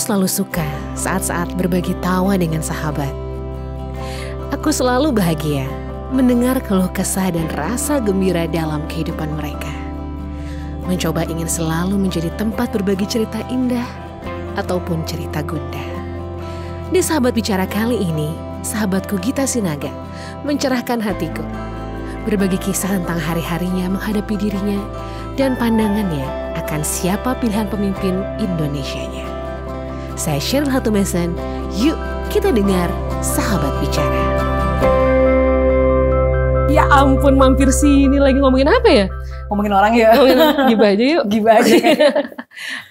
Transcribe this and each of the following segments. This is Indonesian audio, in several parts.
selalu suka saat-saat berbagi tawa dengan sahabat. Aku selalu bahagia mendengar keluh kesah dan rasa gembira dalam kehidupan mereka. Mencoba ingin selalu menjadi tempat berbagi cerita indah ataupun cerita gundah. Di Sahabat Bicara kali ini, sahabatku Gita Sinaga mencerahkan hatiku. Berbagi kisah tentang hari-harinya menghadapi dirinya dan pandangannya akan siapa pilihan pemimpin Indonesianya. Saya Sheryl Hatumesan, yuk kita dengar Sahabat Bicara. Ya ampun, mampir sini lagi ngomongin apa ya? Ngomongin orang ya. Ngomongin gibah aja yuk. Gibah aja.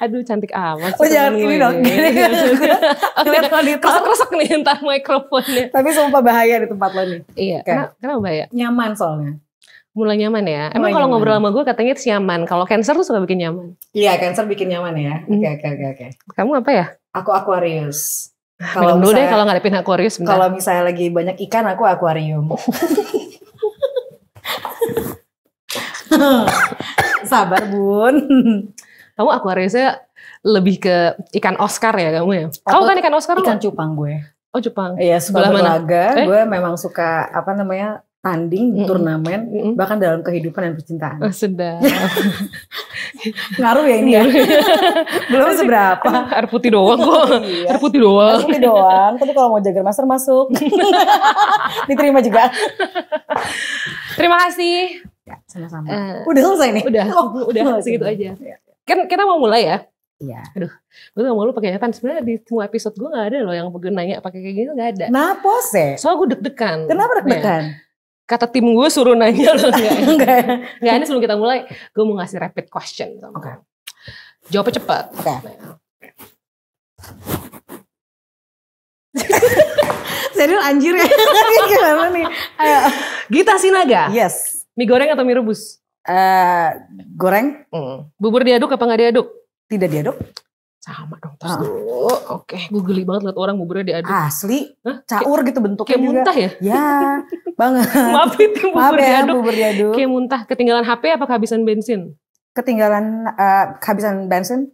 Aduh cantik amat. Oh jangan ini dong. Lihat monitor. Resek nih entar mikrofonnya. Tapi sumpah bahaya di tempat lo nih. Iya. Kenapa bahaya? Nyaman soalnya. Mulai nyaman ya. Emang kalau ngobrol sama gue katanya itu nyaman. Kalau Cancer tuh suka bikin nyaman. Iya, Cancer bikin nyaman ya. Oke. Kamu apa ya? Aku Aquarius. Kalau dulu deh kalau ngadepin Aquarius. Kalau misalnya lagi banyak ikan, aku akuarium. Sabar bun. Kamu Aquariusnya lebih ke ikan Oscar ya kamu ya? Kamu kan ikan Oscar? Ikan cupang gue. Oh cupang. Iya, sebelah berlaga. Gue memang suka tanding, turnamen, bahkan dalam kehidupan dan percintaan. Oh, sedap. Ngaruh ya ini ya? Belum seberapa. Air putih doang kok. Iya. Air putih doang. Air putih doang. Tapi kalau mau Jagger Master masuk. Diterima juga. Terima kasih. Ya, sama-sama. Udah selesai nih? Udah segitu aja. Kan kita mau mulai ya? Iya. Aduh, gue gak mau lu pakai kan sebenarnya di semua episode gue gak ada loh yang nanya pakai kayak gini, gak ada. Kenapa sih? Soalnya gue deg-degan. Kenapa deg-degan? Kata tim gue suruh nanya loh. Enggak, ini sebelum kita mulai, gue mau ngasih rapid question. Oke. Jawabnya cepat. Oke. Serius anjir ya? Gimana nih? Ayo. Gita Sinaga. Yes. Mie goreng atau mie rebus? Goreng. Bubur diaduk apa gak diaduk? Tidak diaduk. Sama dong terus tuh. Oke, gue geli banget liat orang buburnya diaduk. Asli. Caur gitu bentuknya kayak juga. Muntah ya? Ya, banget. Maaf itu bubur diaduk. Kayak muntah. Ketinggalan HP apa kehabisan bensin? Ketinggalan kehabisan bensin?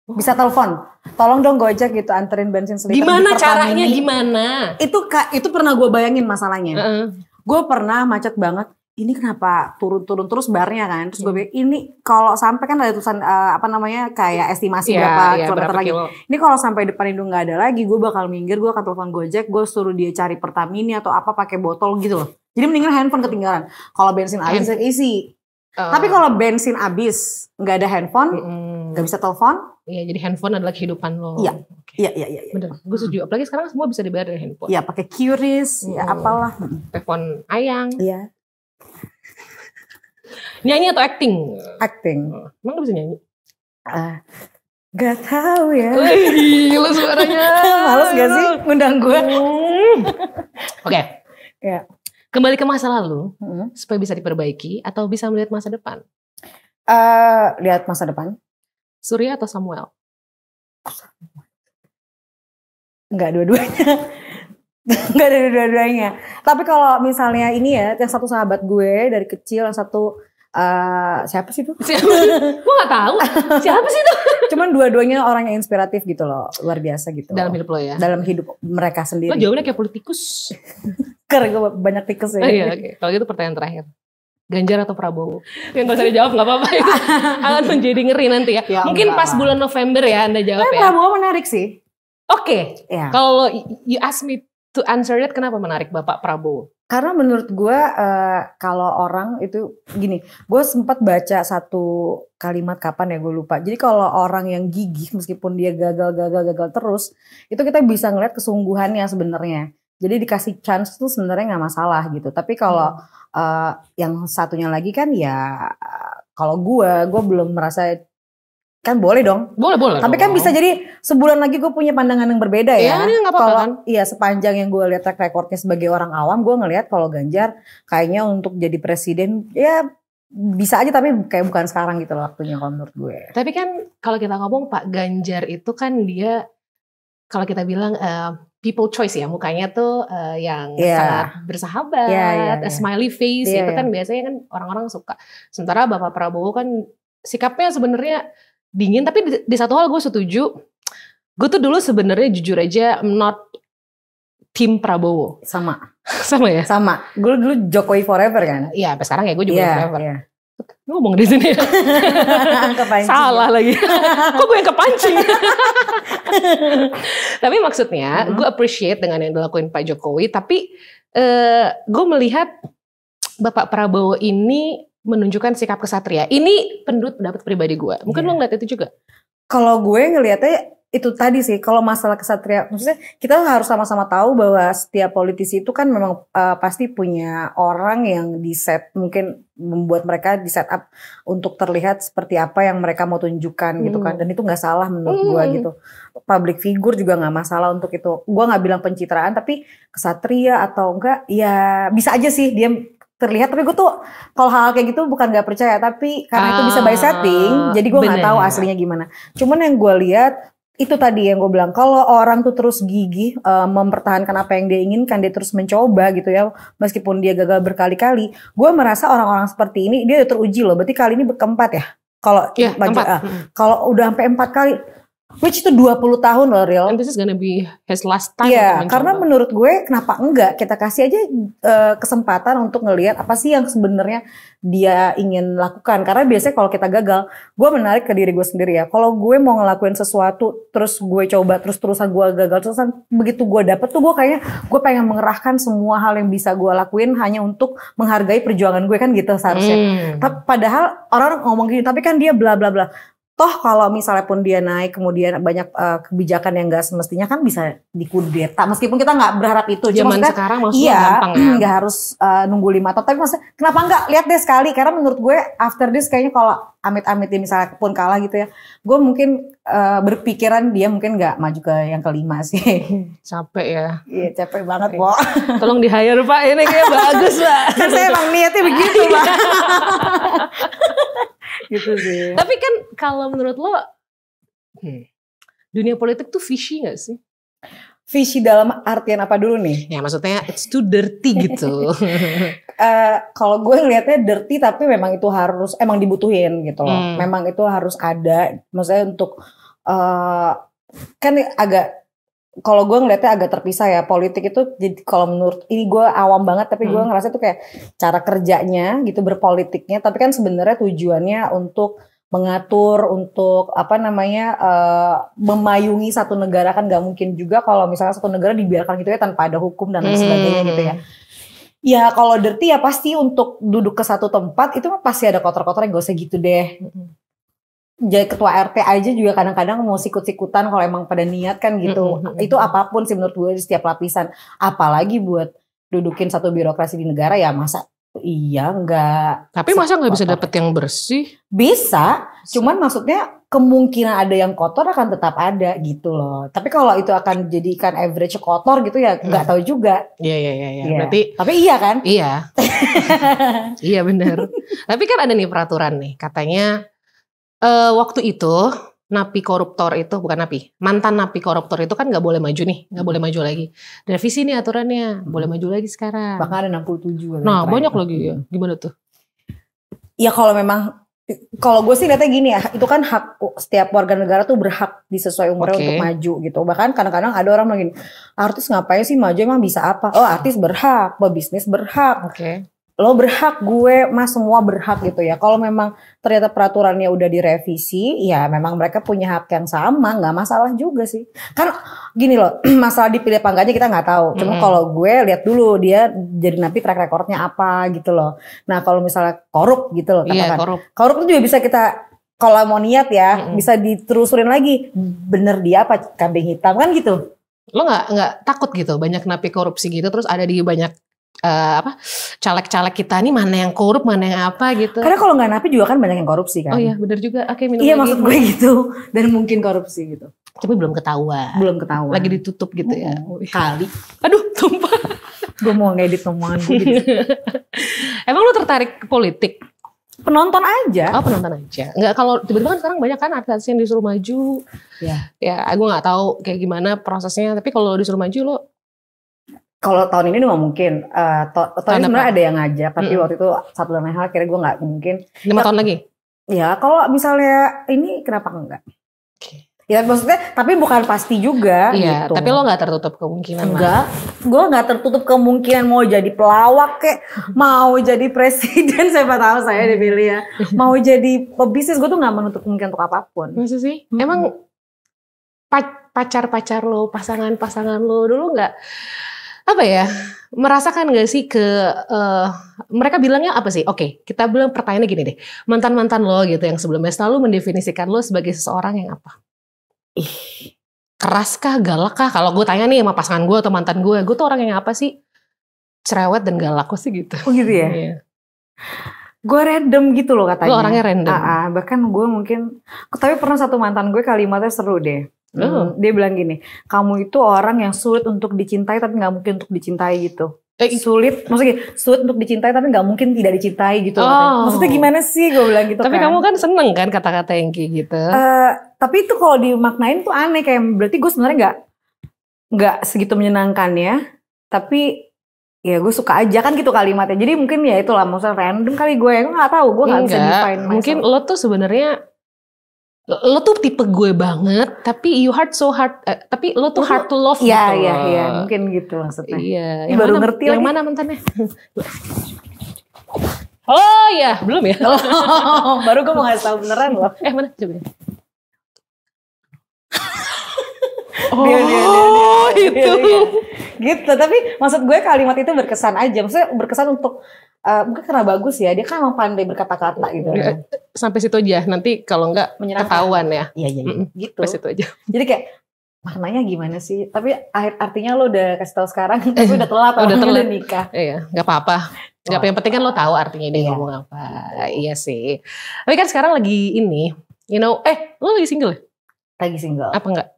Bisa telepon. Tolong dong Gojek gitu anterin bensin seliter. Gimana caranya? Gimana? Itu pernah gue bayangin masalahnya. Gue pernah macet banget. Ini kenapa turun-turun terus barnya kan? Terus gue bilang ini kalau sampai kan ada tulisan kayak estimasi berapa kilometer lagi. Ini kalau sampai depan hidung nggak ada lagi, gue bakal minggir, gue akan telepon Gojek, gue suruh dia cari Pertamini atau apa pakai botol gitu loh. Jadi mendingan handphone ketinggalan. Kalau bensin habis isi. Tapi kalau bensin habis nggak ada handphone, nggak bisa telepon. Iya, jadi handphone adalah kehidupan lo. Iya. Iya. Bener, gue setuju. Apalagi sekarang semua bisa dibayar dari handphone. Iya, pakai QRIS, ya apalah. Telepon ayang. Iya. Nyanyi atau acting? Acting. Emang lu bisa nyanyi? Gak tahu ya. Gila suaranya. Males gak sih ngundang gue? Oke. Ya. Kembali ke masa lalu, supaya bisa diperbaiki atau bisa melihat masa depan? Lihat masa depan. Surya atau Samuel? Enggak dua-duanya. Enggak ada dua-duanya. Tapi kalau misalnya ini ya, yang satu sahabat gue dari kecil, yang satu siapa sih itu? Gue gak tahu. Siapa sih itu? Cuman dua-duanya orang yang inspiratif gitu loh, luar biasa gitu. Dalam hidup lo ya? Dalam hidup mereka sendiri. Lo jawabannya kayak politikus. Karena gue banyak tikus ya. Iya, oke. Kalau gitu pertanyaan terakhir. Ganjar atau Prabowo? Yang gak usah dijawab gak apa-apa. Itu akan menjadi ngeri nanti ya. Mungkin pas bulan November ya Anda jawab ya. Prabowo menarik sih. Oke. Ya. Kalau you ask me to answer that, kenapa menarik Bapak Prabowo? Karena menurut gue kalau orang itu gini, gue sempat baca satu kalimat kapan ya gue lupa. Jadi kalau orang yang gigih meskipun dia gagal terus, itu kita bisa ngeliat kesungguhannya sebenarnya. Jadi dikasih chance tuh sebenarnya nggak masalah gitu. Tapi kalau yang satunya lagi kan ya kalau gue belum merasa. Kan boleh dong. Boleh. Tapi kan bisa jadi sebulan lagi gue punya pandangan yang berbeda ya. Iya, ini nggak apa-apa kan. Iya, sepanjang yang gue lihat track recordnya sebagai orang awam, gue ngelihat kalau Ganjar kayaknya untuk jadi presiden ya bisa aja, tapi kayak bukan sekarang gitu loh waktunya kalau menurut gue. Tapi kan kalau kita ngomong Pak Ganjar itu kan dia, kalau kita bilang people choice ya, mukanya tuh yang sangat bersahabat, smiley face, itu kan biasanya kan orang-orang suka. Sementara Bapak Prabowo kan sikapnya sebenarnya dingin, tapi di satu hal gue setuju, Gue tuh dulu sebenarnya jujur aja I'm not tim Prabowo. Sama. Sama ya? Sama. Gue dulu Jokowi forever kan? Iya, sampai sekarang ya gue juga forever. Iya. Ngomong di sini. Salah lagi. Kok gue yang kepancing? Tapi maksudnya gue appreciate dengan yang dilakuin Pak Jokowi. Tapi gue melihat Bapak Prabowo ini menunjukkan sikap kesatria. Ini pendapat pribadi gue. Mungkin lo ngeliat itu juga? Kalau gue ngelihatnya itu tadi sih, kalau masalah kesatria, maksudnya kita harus sama-sama tahu bahwa setiap politisi itu kan memang pasti punya orang yang di set, mungkin membuat mereka di set up untuk terlihat seperti apa yang mereka mau tunjukkan gitu kan, dan itu nggak salah menurut gue gitu. Public figure juga nggak masalah untuk itu. Gue nggak bilang pencitraan, tapi kesatria atau enggak, ya bisa aja sih dia terlihat. Tapi gue tuh kalau hal kayak gitu bukan nggak percaya, tapi karena itu bisa by setting, jadi gue nggak tahu aslinya gimana. Cuman yang gue lihat itu tadi yang gue bilang, kalau orang tuh terus gigih mempertahankan apa yang dia inginkan, dia terus mencoba gitu ya, meskipun dia gagal berkali-kali, gue merasa orang-orang seperti ini dia udah teruji loh. Berarti kali ini keempat ya, kalau kalau udah sampai 4 kali, which itu 20 tahun loh real. And this is gonna be his last time. Iya, karena menurut gue kenapa enggak kita kasih aja kesempatan untuk ngelihat apa sih yang sebenarnya dia ingin lakukan. Karena biasanya kalau kita gagal, gue menarik ke diri gue sendiri ya. Kalau gue mau ngelakuin sesuatu, terus gue coba terus-terusan gue gagal, terusan begitu gue dapet tuh gue kayaknya gue pengen mengerahkan semua hal yang bisa gue lakuin hanya untuk menghargai perjuangan gue kan gitu seharusnya. Padahal orang ngomong gini, tapi kan dia bla bla bla. Toh kalau misalnya pun dia naik kemudian banyak kebijakan yang gak semestinya kan bisa dikudeta, meskipun kita gak berharap itu. Zaman sekarang maksudnya gampang ya. Gak harus nunggu 5 tahun, tapi maksudnya kenapa enggak lihat deh sekali. Karena menurut gue after this kayaknya kalau amit-amit misalnya pun kalah gitu ya, gue mungkin berpikiran dia mungkin gak maju ke yang kelima sih. Capek ya. Iya capek banget Pak. Tolong di-hire Pak, ini kayak bagus Pak. Kan saya emang niatnya begitu Pak. Gitu sih. Tapi kan kalau menurut lo dunia politik tuh fishy gak sih? Fishy dalam artian apa dulu nih? Ya maksudnya it's too dirty gitu. Kalau gue ngelihatnya dirty, tapi memang itu harus emang dibutuhin gitu loh. Memang itu harus ada. Maksudnya untuk kan agak, kalau gue ngelihatnya agak terpisah ya, politik itu. Jadi kalau menurut ini gue awam banget, tapi gue ngerasa itu kayak cara kerjanya gitu, berpolitiknya. Tapi kan sebenarnya tujuannya untuk mengatur, untuk apa namanya memayungi satu negara. Kan nggak mungkin juga kalau misalnya satu negara dibiarkan gitu ya tanpa ada hukum dan lain sebagainya gitu ya. Ya kalau dirty ya pasti untuk duduk ke satu tempat itu pasti ada kotor-kotornya, gak usah gitu deh. Jadi ketua RT aja juga kadang-kadang mau sikut-sikutan kalau emang pada niat kan gitu. Itu apapun sih menurut gue di setiap lapisan. Apalagi buat dudukin satu birokrasi di negara ya masa iya enggak. Tapi masa nggak bisa dapet yang bersih? Bisa, cuman maksudnya kemungkinan ada yang kotor akan tetap ada gitu loh. Tapi kalau itu akan jadikan average kotor gitu ya nggak tahu juga. Iya. Berarti. Tapi iya kan? Iya. Iya benar. Tapi kan ada nih peraturan nih katanya. Waktu itu napi koruptor itu mantan napi koruptor itu kan nggak boleh maju nih, nggak boleh maju lagi. Revisi nih aturannya, boleh maju lagi sekarang. Bahkan ada 67. Nah banyak lagi ya, gimana tuh? Ya kalau memang, kalau gue sih lihatnya gini ya, itu kan hak setiap warga negara tuh berhak disesuai umurnya untuk maju gitu. Bahkan kadang-kadang ada orang bilang gini, artis ngapain sih maju, emang bisa apa? Oh artis berhak, pebisnis berhak. Lo berhak, gue mas semua berhak gitu ya. Kalau memang ternyata peraturannya udah direvisi, ya memang mereka punya hak yang sama, nggak masalah juga sih. Kan gini loh, masalah dipilih apa enggaknya kita nggak tahu. Cuma kalau gue lihat dulu dia jadi napi track recordnya apa gitu loh. Nah kalau misalnya korup gitu loh, katakan. Korup itu juga bisa kita, kalau mau niat ya, bisa diterusurin lagi. Bener dia apa kambing hitam kan gitu. Lo nggak takut gitu banyak napi korupsi gitu, terus ada di banyak caleg-caleg kita nih mana yang korup, mana yang apa gitu. Karena kalau nggak napi juga kan banyak yang korupsi kan. Oh iya benar juga. Oke, minum iya lagi. Maksud gue gitu. Dan mungkin korupsi gitu. Tapi belum ketahuan. Lagi ditutup gitu ya. Kali. Aduh tumpah. Gue mau ngedit omongan gue gitu. Emang lu tertarik ke politik? Penonton aja. Oh penonton aja. Nggak, kalau tiba-tiba kan sekarang banyak kan artis yang disuruh maju. Ya gue nggak tahu kayak gimana prosesnya. Tapi kalau disuruh maju lo? Kalau tahun ini nggak mungkin. Tahun sebenarnya ada yang ngajak, tapi waktu itu satu dan lain hal akhirnya gue nggak mungkin. 5 tahun lagi? Ya kalau misalnya ini kenapa enggak? Ya maksudnya, tapi bukan pasti juga. Iya, gitu. tapi lo nggak tertutup kemungkinan. Enggak, gue nggak tertutup kemungkinan mau jadi pelawak kek, mau jadi presiden, siapa tahu saya dipilih ya. Mau jadi pebisnis, gue tuh nggak menutup kemungkinan untuk apapun. Masa sih? Emang pacar-pacar lo, pasangan-pasangan lo dulu nggak apa ya? Merasakan nggak sih mereka bilangnya apa sih? Oke, kita bilang pertanyaannya gini deh. Mantan-mantan lo gitu yang sebelumnya selalu mendefinisikan lo sebagai seseorang yang apa? Keras kah, galak kah? Kalau gue tanya nih sama pasangan gue atau mantan gue tuh orang yang apa sih? Cerewet dan galak, kok sih gitu. Oh gitu ya? Iya. Gue random gitu loh katanya. Lo orangnya random? Bahkan gue mungkin, tapi pernah satu mantan gue kalimatnya seru deh. Dia bilang gini, kamu itu orang yang sulit untuk dicintai tapi gak mungkin untuk dicintai gitu. Sulit, maksudnya sulit untuk dicintai tapi nggak mungkin tidak dicintai gitu. Maksudnya gimana sih, gue bilang gitu. Tapi kamu kan seneng kan kata-kata yang kayak gitu. Tapi itu kalau dimaknain tuh aneh, kayak berarti gue sebenarnya nggak segitu menyenangkan ya. Tapi ya gue suka aja kan gitu kalimatnya. Jadi mungkin ya itulah, maksudnya random kali gue nggak tahu, gue nggak bisa define myself. Mungkin lo tuh sebenarnya lo tuh tipe gue banget, tapi you hard so hard, tapi lo tuh hard to love gitu. Iya, mungkin gitu maksudnya. Iya. Yang baru ngerti yang lagi. mana mantannya? Oh ya, belum ya? Baru gue mau ngasih tahu beneran loh. Mana coba? Dia. Gitu, tapi maksud gue kalimat itu berkesan aja. Maksudnya berkesan untuk mungkin karena bagus ya, dia kan emang pandai berkata-kata gitu. Sampai situ aja, nanti kalau enggak ketahuan ya. Iya, gitu. Sampai situ aja. Jadi kayak maknanya gimana sih? Tapi artinya lo udah kasih tahu sekarang, tapi udah telat, udah nikah. Iya, nggak apa-apa. Nggak apa, yang penting kan lo tahu artinya dia ngomong apa. Iya sih. Tapi kan sekarang lagi ini, lo lagi single? Lagi single. Apa enggak?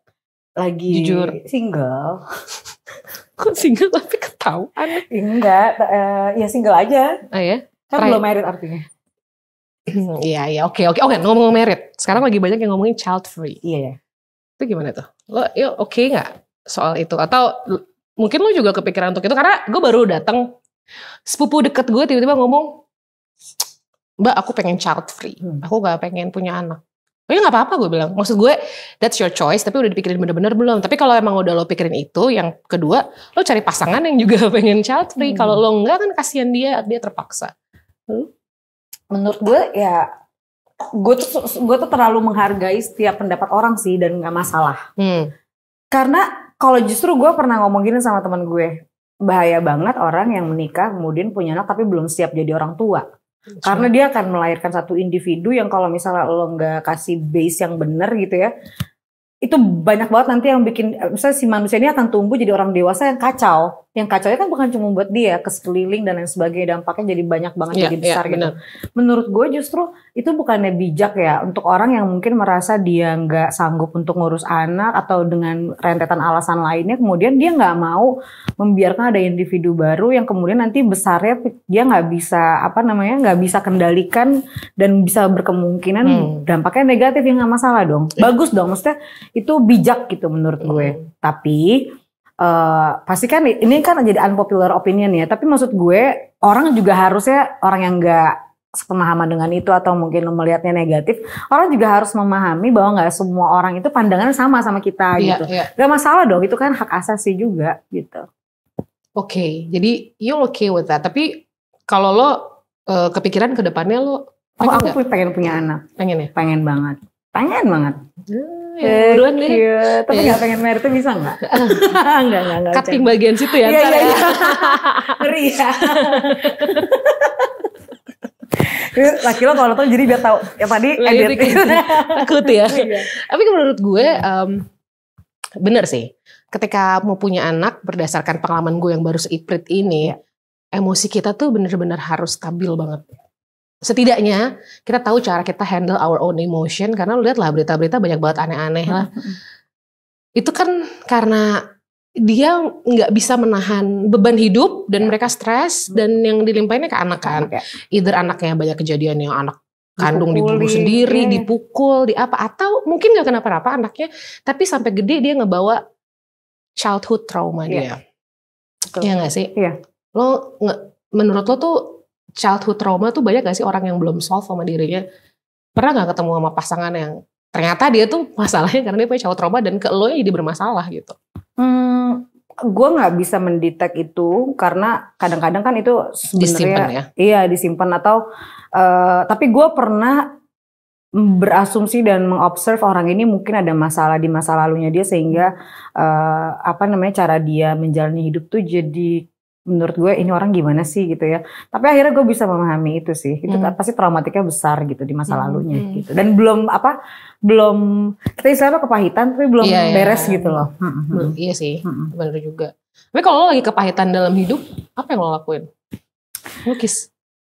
Lagi jujur single. Kok single tapi ketahuan? Enggak, ya single aja. Oh ya? Kan belum married artinya. Iya, oke. Ngomong married. Sekarang lagi banyak yang ngomongin child free. Iya. Itu gimana tuh? Lo oke nggak soal itu? Atau mungkin lo juga kepikiran untuk itu? Karena gue baru datang, sepupu deket gue tiba-tiba ngomong, Mbak, aku pengen child free. Aku nggak pengen punya anak. Oh ya nggak apa-apa, gue bilang. Maksud gue, that's your choice, tapi udah dipikirin bener-bener belum? Tapi kalau emang udah lo pikirin itu, yang kedua, lo cari pasangan yang juga pengen child free. Kalau lo enggak kan kasihan dia terpaksa. Menurut gue ya, gue tuh terlalu menghargai setiap pendapat orang sih, dan nggak masalah. Karena kalau justru gue pernah ngomong gini sama teman gue, bahaya banget orang yang menikah kemudian punya anak tapi belum siap jadi orang tua. Karena dia akan melahirkan satu individu yang kalau misalnya lo nggak kasih base yang benar gitu ya, itu banyak banget nanti yang bikin, misalnya si manusia ini akan tumbuh jadi orang dewasa yang kacau. Yang kacaunya kan bukan cuma buat dia, ke sekeliling dan lain sebagainya, dampaknya jadi banyak banget, jadi besar gitu. Bener. Menurut gue justru itu bukannya bijak ya untuk orang yang mungkin merasa dia nggak sanggup untuk ngurus anak atau dengan rentetan alasan lainnya, kemudian dia nggak mau membiarkan ada individu baru yang kemudian nanti besarnya dia nggak bisa nggak bisa kendalikan dan bisa berkemungkinan dampaknya negatif, yang nggak masalah dong. Bagus dong, maksudnya itu bijak gitu menurut gue. Tapi pasti kan ini kan jadi unpopular opinion ya, tapi maksud gue orang juga harusnya, orang yang gak sepemahaman dengan itu atau mungkin melihatnya negatif, orang juga harus memahami bahwa gak semua orang itu pandangannya sama kita gitu. Gak masalah dong, itu kan hak asasi juga gitu. Oke, jadi you okay with that, tapi kalau lo kepikiran ke depannya lo aku pengen punya anak. Pengen ya? Pengen banget. Buruan nih. Tapi gak pengen married tuh bisa gak? Enggak. Cutting bagian situ ya. Iya. Ngeri ya. Laki lo kalau nonton jadi biar tahu yang tadi edit. Takut ya. Tapi menurut gue bener sih. Ketika mau punya anak, berdasarkan pengalaman gue yang baru seiprit ini, emosi kita tuh bener-bener harus stabil banget. Setidaknya kita tahu cara kita handle our own emotion, karena lu lihat lah berita-berita banyak banget aneh-aneh lah. Itu kan karena dia nggak bisa menahan beban hidup dan mereka stres, dan yang dilimpahinnya ke anak kan. Either anaknya banyak kejadian yang anak kandung dibunuh sendiri, dipukul, atau mungkin nggak kenapa-napa anaknya, tapi sampai gede dia ngebawa childhood trauma dia. Iya nggak sih? Iya. Menurut lo tuh childhood trauma tuh banyak gak sih orang yang belum solve sama dirinya? Pernah gak ketemu sama pasangan yang ternyata dia tuh masalahnya karena dia punya cowok trauma dan ke lo jadi bermasalah gitu. Gue nggak bisa mendetek itu karena kadang-kadang kan itu sebenarnya disimpan atau tapi gue pernah berasumsi dan mengobserv orang ini mungkin ada masalah di masa lalunya dia sehingga cara dia menjalani hidup tuh jadi menurut gue ini orang gimana sih gitu ya. Tapi akhirnya gue bisa memahami itu sih. Itu pasti traumatiknya besar gitu di masa lalunya gitu. Dan belum kita istilahnya kepahitan tapi belum beres gitu loh. Iya sih, benar juga. Tapi kalau lo lagi kepahitan dalam hidup, apa yang lo lakuin?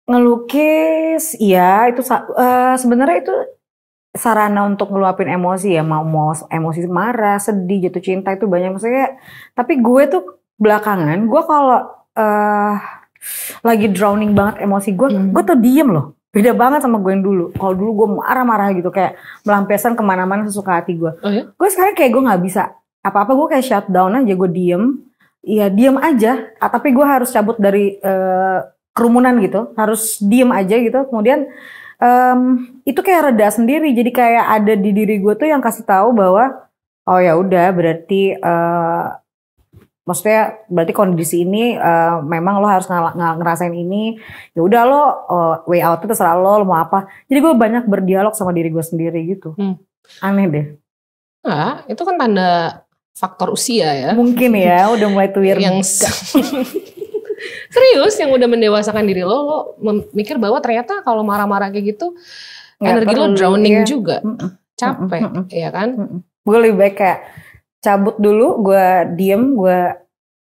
Ngelukis, iya itu sebenarnya itu sarana untuk ngeluapin emosi ya. Mau emosi marah, sedih, jatuh cinta itu banyak maksudnya. Tapi gue tuh belakangan, gue kalau lagi drowning banget emosi gue tuh diem loh. Beda banget sama gue yang dulu. Kalau dulu gue marah-marah gitu kayak melampiaskan kemana-mana sesuka hati gue. Oh, ya? Gue sekarang kayak gue nggak bisa apa-apa, gue kayak shutdown aja, gue diem. Iya diem aja. Tapi gue harus cabut dari kerumunan gitu, harus diem aja gitu. Kemudian itu kayak reda sendiri. Jadi kayak ada di diri gue tuh yang kasih tahu bahwa oh ya udah berarti maksudnya berarti kondisi ini memang lo harus ngerasain ini. Ya udah lo way out itu terserah lo mau apa. Jadi gue banyak berdialog sama diri gue sendiri gitu. Aneh deh. Nah, itu kan tanda faktor usia ya. Mungkin ya udah mulai tuir. Yang serius yang udah mendewasakan diri lo mikir bahwa ternyata kalau marah-marah kayak gitu energi lo drowning juga. Capek ya kan. Gue lebih baik kayak cabut dulu, gue diem,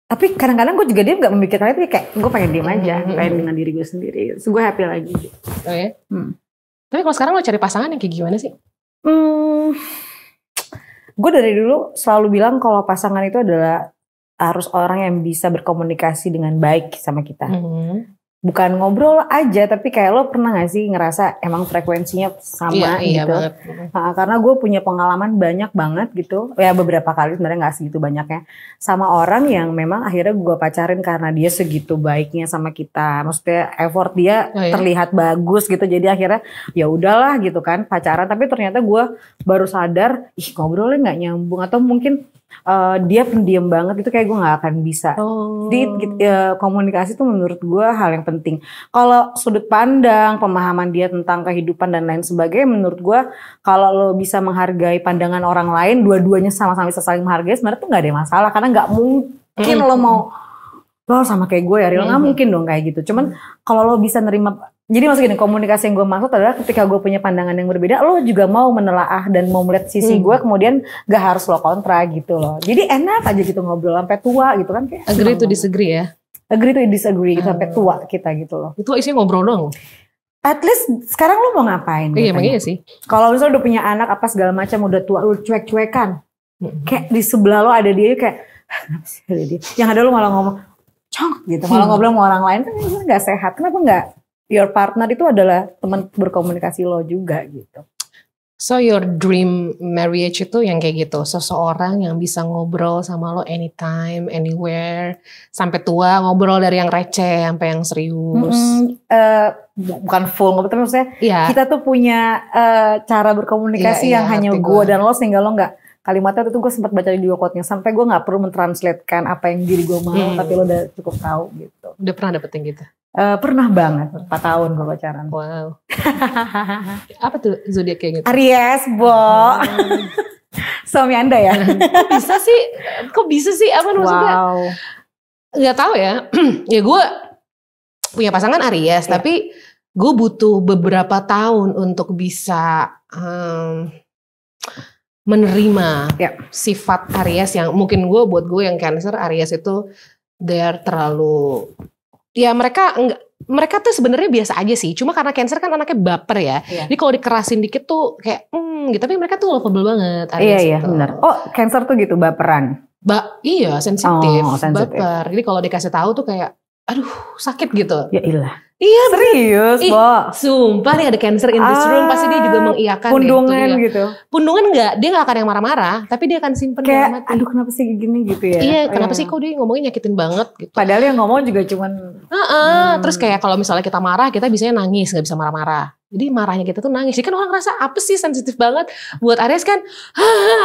tapi kadang-kadang gue juga diem gak memikirkan itu kayak gue pengen diem aja, pengen dengan diri gue sendiri, so gue happy lagi. Oh ya? Tapi kalau sekarang lo cari pasangan yang kayak gimana sih? Gue dari dulu selalu bilang kalau pasangan itu adalah harus orang yang bisa berkomunikasi dengan baik sama kita. Bukan ngobrol aja, tapi kayak lo pernah gak sih ngerasa emang frekuensinya sama gitu? Iya banget. Karena gue punya pengalaman banyak banget gitu, ya beberapa kali sebenarnya gak segitu banyaknya, sama orang yang memang akhirnya gue pacarin karena dia segitu baiknya sama kita. Maksudnya effort dia terlihat bagus gitu, jadi akhirnya ya udahlah gitu kan pacaran. Tapi ternyata gue baru sadar, ngobrolnya gak nyambung atau mungkin dia pendiam banget, itu kayak gue gak akan bisa. Jadi komunikasi tuh menurut gue hal yang penting. Kalau sudut pandang, pemahaman dia tentang kehidupan dan lain sebagainya, menurut gue kalau lo bisa menghargai pandangan orang lain, dua-duanya sama-sama bisa saling menghargai, sebenarnya tuh gak ada masalah. Karena gak mungkin lo mau lo sama kayak gue ya, Ril, gak mungkin dong kayak gitu. Cuman kalau lo bisa nerima. Jadi maksud gini, komunikasi yang gue maksud adalah ketika gue punya pandangan yang berbeda, lo juga mau menelaah dan mau melihat sisi gue, kemudian gak harus lo kontra gitu loh. Jadi enak aja gitu ngobrol sampai tua gitu kan. Kayak agree to disagree ya? Agree to disagree gitu, sampai tua kita gitu loh. Itu isinya ngobrol dong? At least sekarang lo mau ngapain? Iya emang iya sih. Kalau misalnya udah punya anak apa segala macam, udah tua, lo cuek-cuekan. Kayak di sebelah lo ada dia kayak, kenapa sih ada dia? Yang ada lo malah ngomong, cong gitu. Malah ngobrol sama orang lain, kan gak sehat. Kenapa gak? Your partner itu adalah teman berkomunikasi lo juga gitu. So your dream marriage itu yang kayak gitu, seseorang yang bisa ngobrol sama lo anytime, anywhere, sampai tua, ngobrol dari yang receh sampai yang serius. Bukan full ngobrol, tapi maksudnya kita tuh punya cara berkomunikasi yang hanya gue dan lo, sehingga lo nggak, kalimatnya itu gue sempat baca di 2 quote-nya, sampai gue nggak perlu mentranslatekan apa yang diri gue mau, tapi lo udah cukup tahu gitu. Udah pernah dapetin gitu? Pernah banget, 4 tahun gue pacaran. Wow. Apa tuh zodiak kayak gitu? Aries, Bo. Suami Anda ya? Kok bisa sih? Apa maksudnya? Wow. Gak tahu ya. Ya gue punya pasangan Aries, tapi gue butuh beberapa tahun untuk bisa menerima sifat Aries yang mungkin buat gue yang Cancer, Aries itu they're terlalu. Ya mereka tuh sebenarnya biasa aja sih. Cuma karena Cancer kan anaknya baper ya. Jadi kalau dikerasin dikit tuh kayak gitu. Tapi mereka tuh lovable banget. Iya benar. Oh Cancer tuh gitu baperan. Iya sensitif, baper. Jadi kalau dikasih tahu tuh kayak aduh sakit gitu. Ya ilah. Iya serius, Bo. Sumpah nih ada Cancer in this room, pasti dia juga mengiyakan. Pundungan gitu. Pundungan enggak, dia gak akan yang marah-marah, tapi dia akan simpen kayak aduh kenapa sih gini gitu ya. Iya, kenapa sih kok dia ngomongnya nyakitin banget gitu. Padahal yang ngomong juga cuman terus kayak kalau misalnya kita marah, kita biasanya nangis, gak bisa marah-marah. Jadi marahnya kita tuh nangis. Jadi kan orang ngerasa apa sih sensitif banget. Buat Aries kan,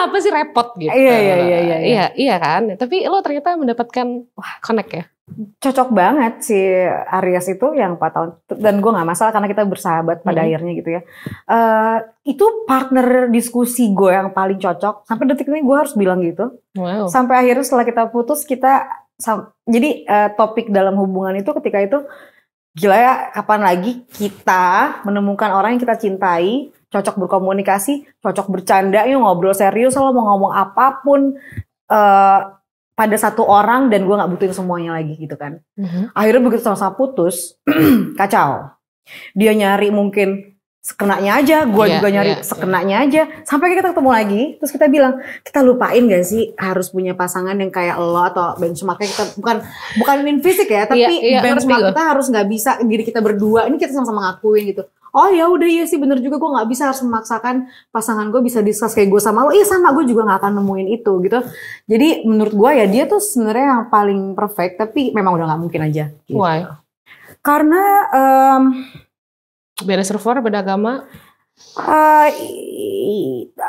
apa sih repot gitu. Iya kan. Tapi lo ternyata mendapatkan connect ya. Cocok banget si Aries itu yang 4 tahun. Dan gue gak masalah karena kita bersahabat pada akhirnya gitu ya. Itu partner diskusi gue yang paling cocok. Sampai detik ini gue harus bilang gitu. Wow. Sampai akhirnya setelah kita putus jadi topik dalam hubungan itu ketika itu, gila ya, kapan lagi kita menemukan orang yang kita cintai, cocok berkomunikasi, cocok bercanda, yuk ngobrol serius, lo mau ngomong apapun pada satu orang dan gue gak butuhin semuanya lagi gitu kan. Akhirnya begitu sama-sama putus, kacau. Dia nyari mungkin sekenanya aja, gue juga nyari sekenanya aja. Sampai kita ketemu lagi, terus kita bilang, kita lupain gak sih harus punya pasangan yang kayak lo, atau benchmarknya kita bukan fisik ya, tapi benchmark kita harus gak bisa diri kita berdua. Ini kita sama-sama ngakuin gitu. Oh ya udah, iya sih bener juga, gue gak bisa harus memaksakan pasangan gue bisa discuss kayak gue sama lo. Iya sama, gue juga gak akan nemuin itu gitu. Jadi menurut gue ya dia tuh sebenarnya yang paling perfect, tapi memang udah gak mungkin aja gitu. Why? Karena beda server, beda agama?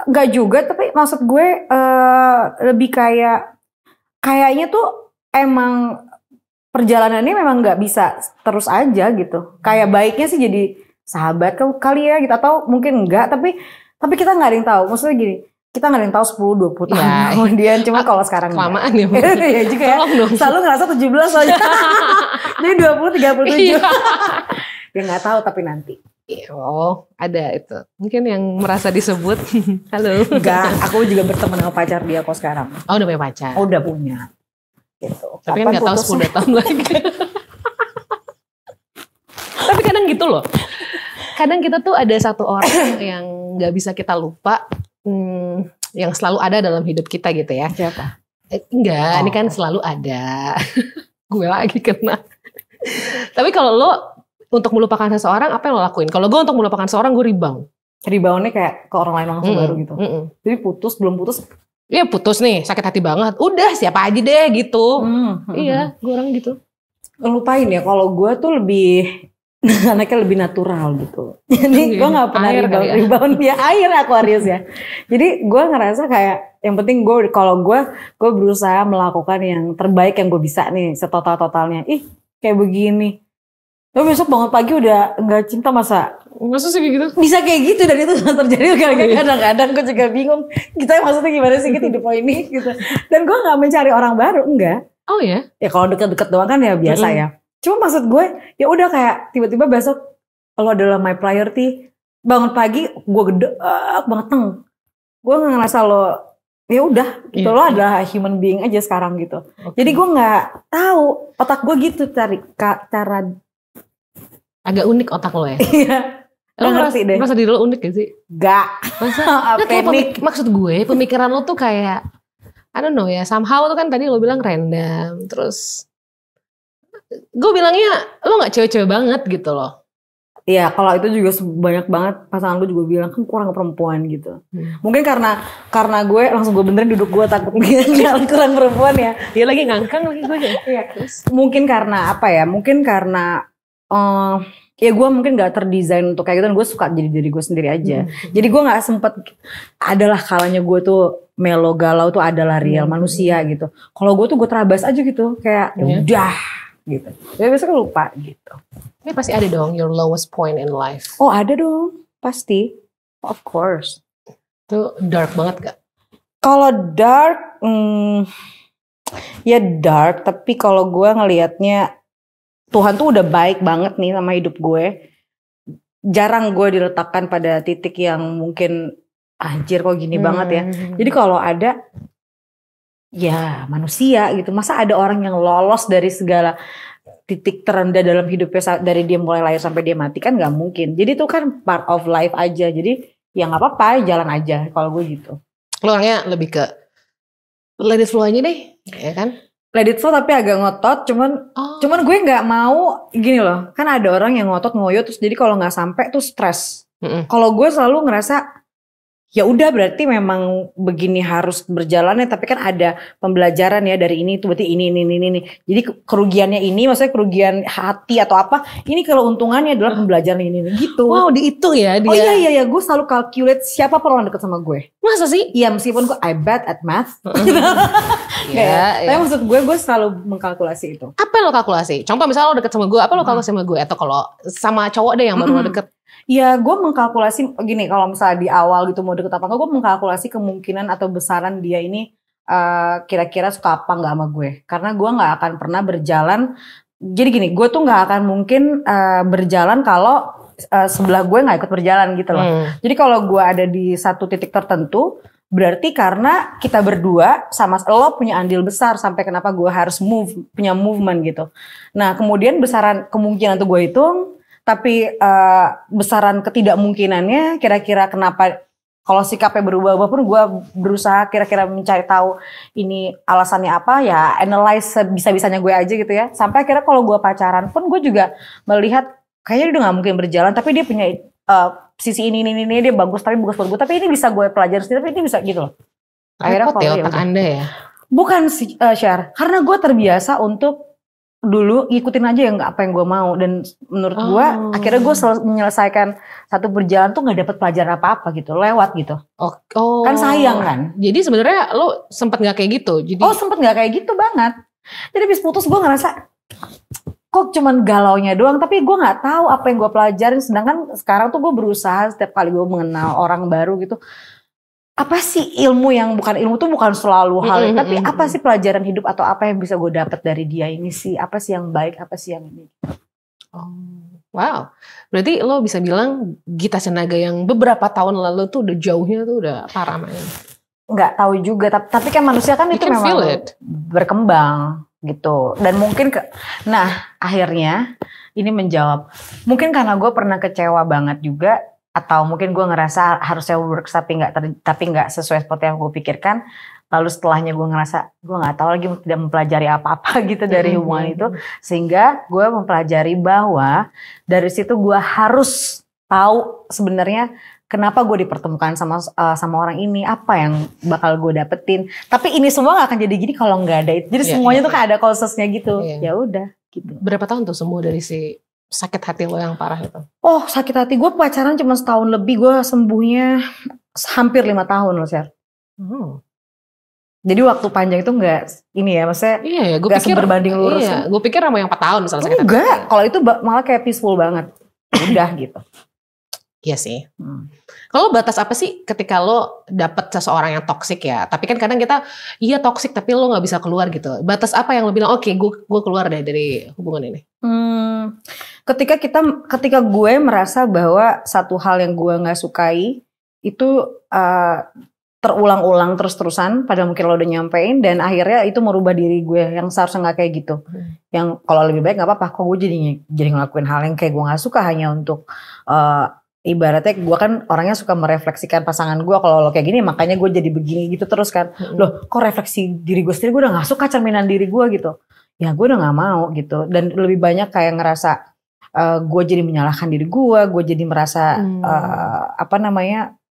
Gak juga, tapi maksud gue lebih kayaknya tuh emang perjalanannya memang gak bisa terus aja gitu. Kayak baiknya sih jadi sahabat kali ya gitu, atau mungkin enggak, tapi kita gak ada yang tahu. Maksudnya gini, kita gak ada yang tahu 10-20 tahun kemudian, cuma kalau sekarang kelamaan ya. Iya juga ya, selalu ngerasa 17 soalnya. Jadi 20-37. Ya gak tahu tapi nanti. Oh, ada itu. Mungkin yang merasa disebut. Halo. Enggak, aku juga berteman sama pacar dia kok sekarang. Oh, udah punya pacar? Oh, udah punya. Gitu. Tapi kan gak tahu 10 tahun lagi. Tapi kadang gitu loh. Kadang kita tuh ada satu orang yang gak bisa kita lupa. Yang selalu ada dalam hidup kita gitu ya. Siapa? Enggak, ini kan selalu ada. Gue lagi kena. Tapi kalau lo untuk melupakan seseorang, apa yang lo lakuin? Kalau gue untuk melupakan seseorang, gue rebound. Reboundnya kayak ke orang lain langsung baru gitu. Jadi putus, belum putus? Iya putus nih, sakit hati banget. Udah siapa aja deh gitu. Iya, gue orang gitu. Ngelupain ya, kalau gue tuh lebih anaknya lebih natural gitu. Jadi gue gak pernah rebound ya, air Aquarius ya. Jadi gue ngerasa kayak yang penting kalau gue berusaha melakukan yang terbaik yang gue bisa nih setotal-totalnya. Ih kayak begini. Tapi besok bangun pagi udah gak cinta masa sih kayak gitu? Bisa kayak gitu, dan itu terjadi kadang-kadang gue juga bingung. Kita maksudnya gimana sih kita hidup ini gitu. Dan gue gak mencari orang baru, enggak. Oh ya? Ya kalau deket-deket doang kan ya biasa ya. Cuma maksud gue ya udah kayak tiba-tiba besok lo adalah my priority. Bangun pagi gue gede banget gue ngerasa lo ya udah gitu, lo adalah human being aja sekarang gitu. Jadi gue nggak tahu, otak gue gitu cara agak unik otak lo ya. Iya. Lo merasa diri lo unik gak sih? Gak. Masa? Maksud gue pemikiran lo tuh kayak I don't know ya, somehow tuh kan tadi lo bilang random, terus gue bilangnya lo gak cewek-cewek banget gitu loh. Iya, kalau itu juga banyak banget pasangan gue juga bilang kan kurang perempuan gitu. Mungkin karena gue langsung gue benerin duduk gue takut kurang perempuan ya. Dia lagi ngangkang lagi gue. Iya. Mungkin karena apa ya? Mungkin karena ya gue mungkin gak terdesain untuk kayak gitu, dan gue suka jadi diri gue sendiri aja. Jadi gue gak sempet, adalah kalanya gue tuh melo galau tuh adalah real manusia gitu. Kalau gue tuh gue terabas aja gitu, kayak udah gitu. Ya biasanya lupa gitu. Ini pasti ada dong your lowest point in life. Oh ada dong, pasti. Of course. Itu dark banget gak? Kalau dark, ya dark, tapi kalau gue ngelihatnya Tuhan tuh udah baik banget nih sama hidup gue. Jarang gue diletakkan pada titik yang mungkin anjir kok gini banget ya. Jadi kalau ada, ya manusia gitu. Masa ada orang yang lolos dari segala titik terendah dalam hidupnya dari dia mulai lahir sampai dia mati, kan gak mungkin. Jadi itu kan part of life aja. Jadi ya gak apa-apa, jalan aja kalau gue gitu. Lo orangnya lebih ke let it flow aja deh, ya kan? Let it flow tapi agak ngotot, cuman gue nggak mau gini loh, kan ada orang yang ngotot ngoyo terus jadi kalau nggak sampai tuh stres. Kalau gue selalu ngerasa ya udah berarti memang begini harus berjalannya, tapi kan ada pembelajaran ya dari ini itu berarti ini. Jadi kerugiannya ini, maksudnya kerugian hati atau apa, ini kalau untungannya adalah pembelajaran ini gitu. Wow, dihitung ya dia. Oh iya, gue selalu calculate siapa orang deket sama gue. Masa sih? Iya, meskipun gue I bad at math. Tapi maksud gue selalu mengkalkulasi itu. Apa yang lo kalkulasi? Contoh misalnya lo deket sama gue, apa lo kalkulasi sama gue? Atau kalau sama cowok deh yang baru lo deket? Ya gue mengkalkulasi gini, kalau misalnya di awal gitu mau deket apa enggak, gue mengkalkulasi kemungkinan atau besaran dia ini kira-kira suka apa enggak sama gue. Karena gue gak akan pernah berjalan, jadi gini, gue tuh gak akan mungkin berjalan kalau sebelah gue gak ikut berjalan gitu loh. Jadi kalau gue ada di satu titik tertentu, berarti karena kita berdua sama lo punya andil besar sampai kenapa gue harus punya movement gitu. Nah kemudian besaran kemungkinan tuh gue hitung, tapi besaran ketidakmungkinannya kira-kira kenapa kalau sikapnya berubah-ubah pun gue berusaha kira-kira mencari tahu ini alasannya apa, ya analyze sebisa-bisanya gue aja gitu ya. Sampai akhirnya kalau gue pacaran pun gue juga melihat kayaknya dia udah gak mungkin berjalan, tapi dia punya sisi ini dia bagus tapi bagus buat gue, tapi ini bisa gue pelajari sendiri, tapi ini bisa gitu loh. Akhirnya kalau ya otak Anda ya? Bukan sih Syar, karena gue terbiasa untuk dulu ngikutin aja apa yang gue mau, dan menurut gue akhirnya gue menyelesaikan satu perjalanan tuh nggak dapat pelajaran apa-apa gitu, lewat gitu. Kan sayang kan. Jadi sebenarnya lo sempet nggak kayak gitu? Sempet nggak kayak gitu banget. Jadi habis putus gue ngerasa kok cuman galaunya doang, tapi gue nggak tahu apa yang gue pelajarin. Sedangkan sekarang tuh gue berusaha setiap kali gue mengenal orang baru gitu, apa sih ilmu yang bukan ilmu tuh bukan selalu hal, tapi apa sih pelajaran hidup atau apa yang bisa gue dapat dari dia ini sih, apa sih yang baik, apa sih yang ini. Wow, berarti lo bisa bilang Gita Cenaga yang beberapa tahun lalu tuh udah jauhnya tuh udah parah main. Nggak tahu juga, tapi kan manusia kan itu memang berkembang gitu, dan mungkin nah akhirnya ini menjawab, mungkin karena gue pernah kecewa banget juga, atau mungkin gue ngerasa harusnya work tapi nggak sesuai seperti yang gue pikirkan. Lalu setelahnya gue ngerasa gue nggak tahu lagi, tidak mempelajari apa-apa gitu dari hubungan itu, sehingga gue mempelajari bahwa dari situ gue harus tahu sebenarnya kenapa gue dipertemukan sama orang ini, apa yang bakal gue dapetin. Tapi ini semua gak akan jadi gini kalau nggak ada itu. Jadi semuanya tuh kayak ada prosesnya gitu. Ya udah. Gitu. Berapa tahun tuh sembuh dari si sakit hati lo yang parah itu? Sakit hati gue pacaran cuma setahun lebih, gue sembuhnya hampir 5 tahun loh, Syar. Jadi waktu panjang itu nggak ini ya, maksudnya nggak seberbanding lurus. Iya, gue pikir sama yang 4 tahun misalnya sakit hati. Enggak, kalau itu malah kayak peaceful banget. Udah gitu. Iya sih. Kalau batas apa sih ketika lo dapet seseorang yang toksik ya? Tapi kan kadang kita toksik tapi lo nggak bisa keluar gitu. Batas apa yang lo bilang oke, gue keluar deh dari hubungan ini? Ketika gue merasa bahwa satu hal yang gue nggak sukai itu terulang-ulang terus-terusan, padahal mungkin lo udah nyampein, dan akhirnya itu merubah diri gue yang seharusnya nggak kayak gitu. Yang kalau lebih baik nggak apa-apa, kok gue jadi ngelakuin hal yang kayak gue nggak suka hanya untuk ibaratnya gue kan orangnya suka merefleksikan pasangan gue, kalau lo kayak gini makanya gue jadi begini gitu terus kan. Loh kok refleksi diri gue sendiri, gue udah gak suka cerminan diri gue gitu. Ya gue udah gak mau gitu. Dan lebih banyak kayak ngerasa gue jadi menyalahkan diri gue jadi merasa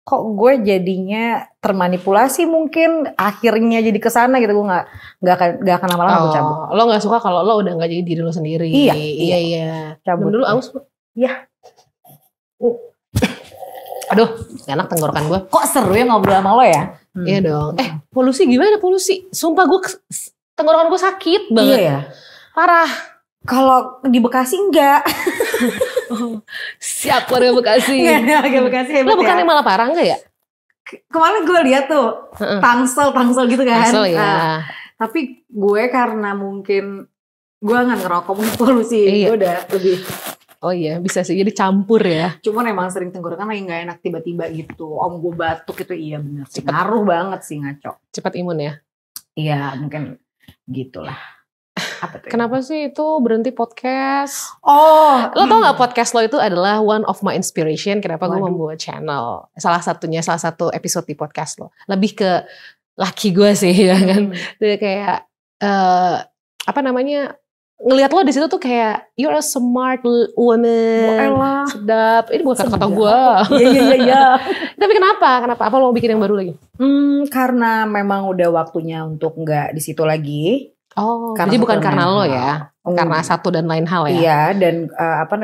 kok gue jadinya termanipulasi, mungkin akhirnya jadi kesana gitu. Gue gak akan lama-lama gue cabut. Lo gak suka kalau lo udah gak jadi diri lo sendiri. Iya. Cabut dulu aus. Iya. Aduh, enak tenggorokan gue. Kok seru ya ngobrol sama lo ya? Iya dong. Polusi gimana polusi? Sumpah gue tenggorokan gue sakit banget. Iya ya? Parah. Kalau di Bekasi enggak. Siap warga Bekasi. Warga Bekasi hebat. Lo bukannya malah parah enggak ya? Kemarin gue lihat tuh Tangsel gitu kan. Tangsel ya. Tapi gue karena mungkin gue nggak ngerokok, mungkin polusi. Gue udah lebih. Oh iya, bisa sih jadi campur ya. Cuman emang sering tenggorokan lagi gak enak tiba-tiba gitu. Om gue batuk itu, iya bener sih. Ngaruh banget sih, ngaco. Cepat imun ya? Iya mungkin gitulah. Apa tuh? Kenapa sih itu berhenti podcast? Lo tau gak podcast lo itu adalah one of my inspiration. Kenapa gue membuat channel? Salah satu episode di podcast lo. Lebih ke laki gue sih ya kan. Jadi kayak ngelihat lo di situ tuh kayak you're a smart woman. Sedap. Ini bukan kata-kata gue. Iya. Tapi kenapa? Apa lo mau bikin yang baru lagi? Karena memang udah waktunya untuk nggak di situ lagi. Jadi bukan karena lo ya? Karena satu dan lain hal ya? Iya, dan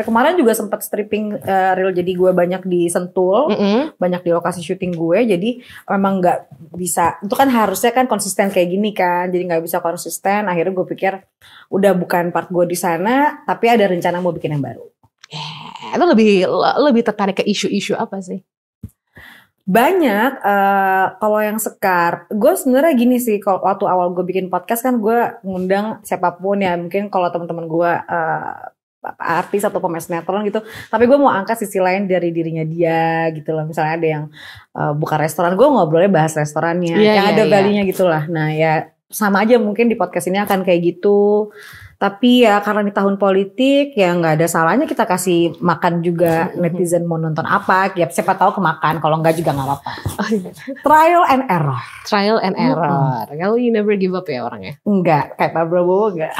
kemarin juga sempat stripping reel, jadi gue banyak di Sentul, banyak di lokasi syuting gue, jadi memang nggak bisa, itu kan harusnya kan konsisten kayak gini kan, jadi nggak bisa konsisten. Akhirnya gue pikir udah bukan part gue di sana, tapi ada rencana mau bikin yang baru. Lo lebih tertarik ke isu-isu apa sih? Banyak. Kalau yang Sekar, gue sebenarnya gini sih, kalau waktu awal gue bikin podcast kan gue ngundang siapapun ya, mungkin kalau teman-teman gue artis atau pemain sinetron gitu, tapi gue mau angkat sisi lain dari dirinya dia gitu loh. Misalnya ada yang buka restoran, gue ngobrolnya bahas restorannya, yang ada value-nya gitu lah. Nah ya sama aja mungkin di podcast ini akan kayak gitu. Tapi ya karena di tahun politik ya nggak ada salahnya kita kasih makan juga netizen mau nonton apa. Ya siapa tahu kemakan, kalau nggak juga nggak apa-apa. Trial and error. Kalau you never give up ya orangnya? Enggak, kayak Pak Prabowo enggak.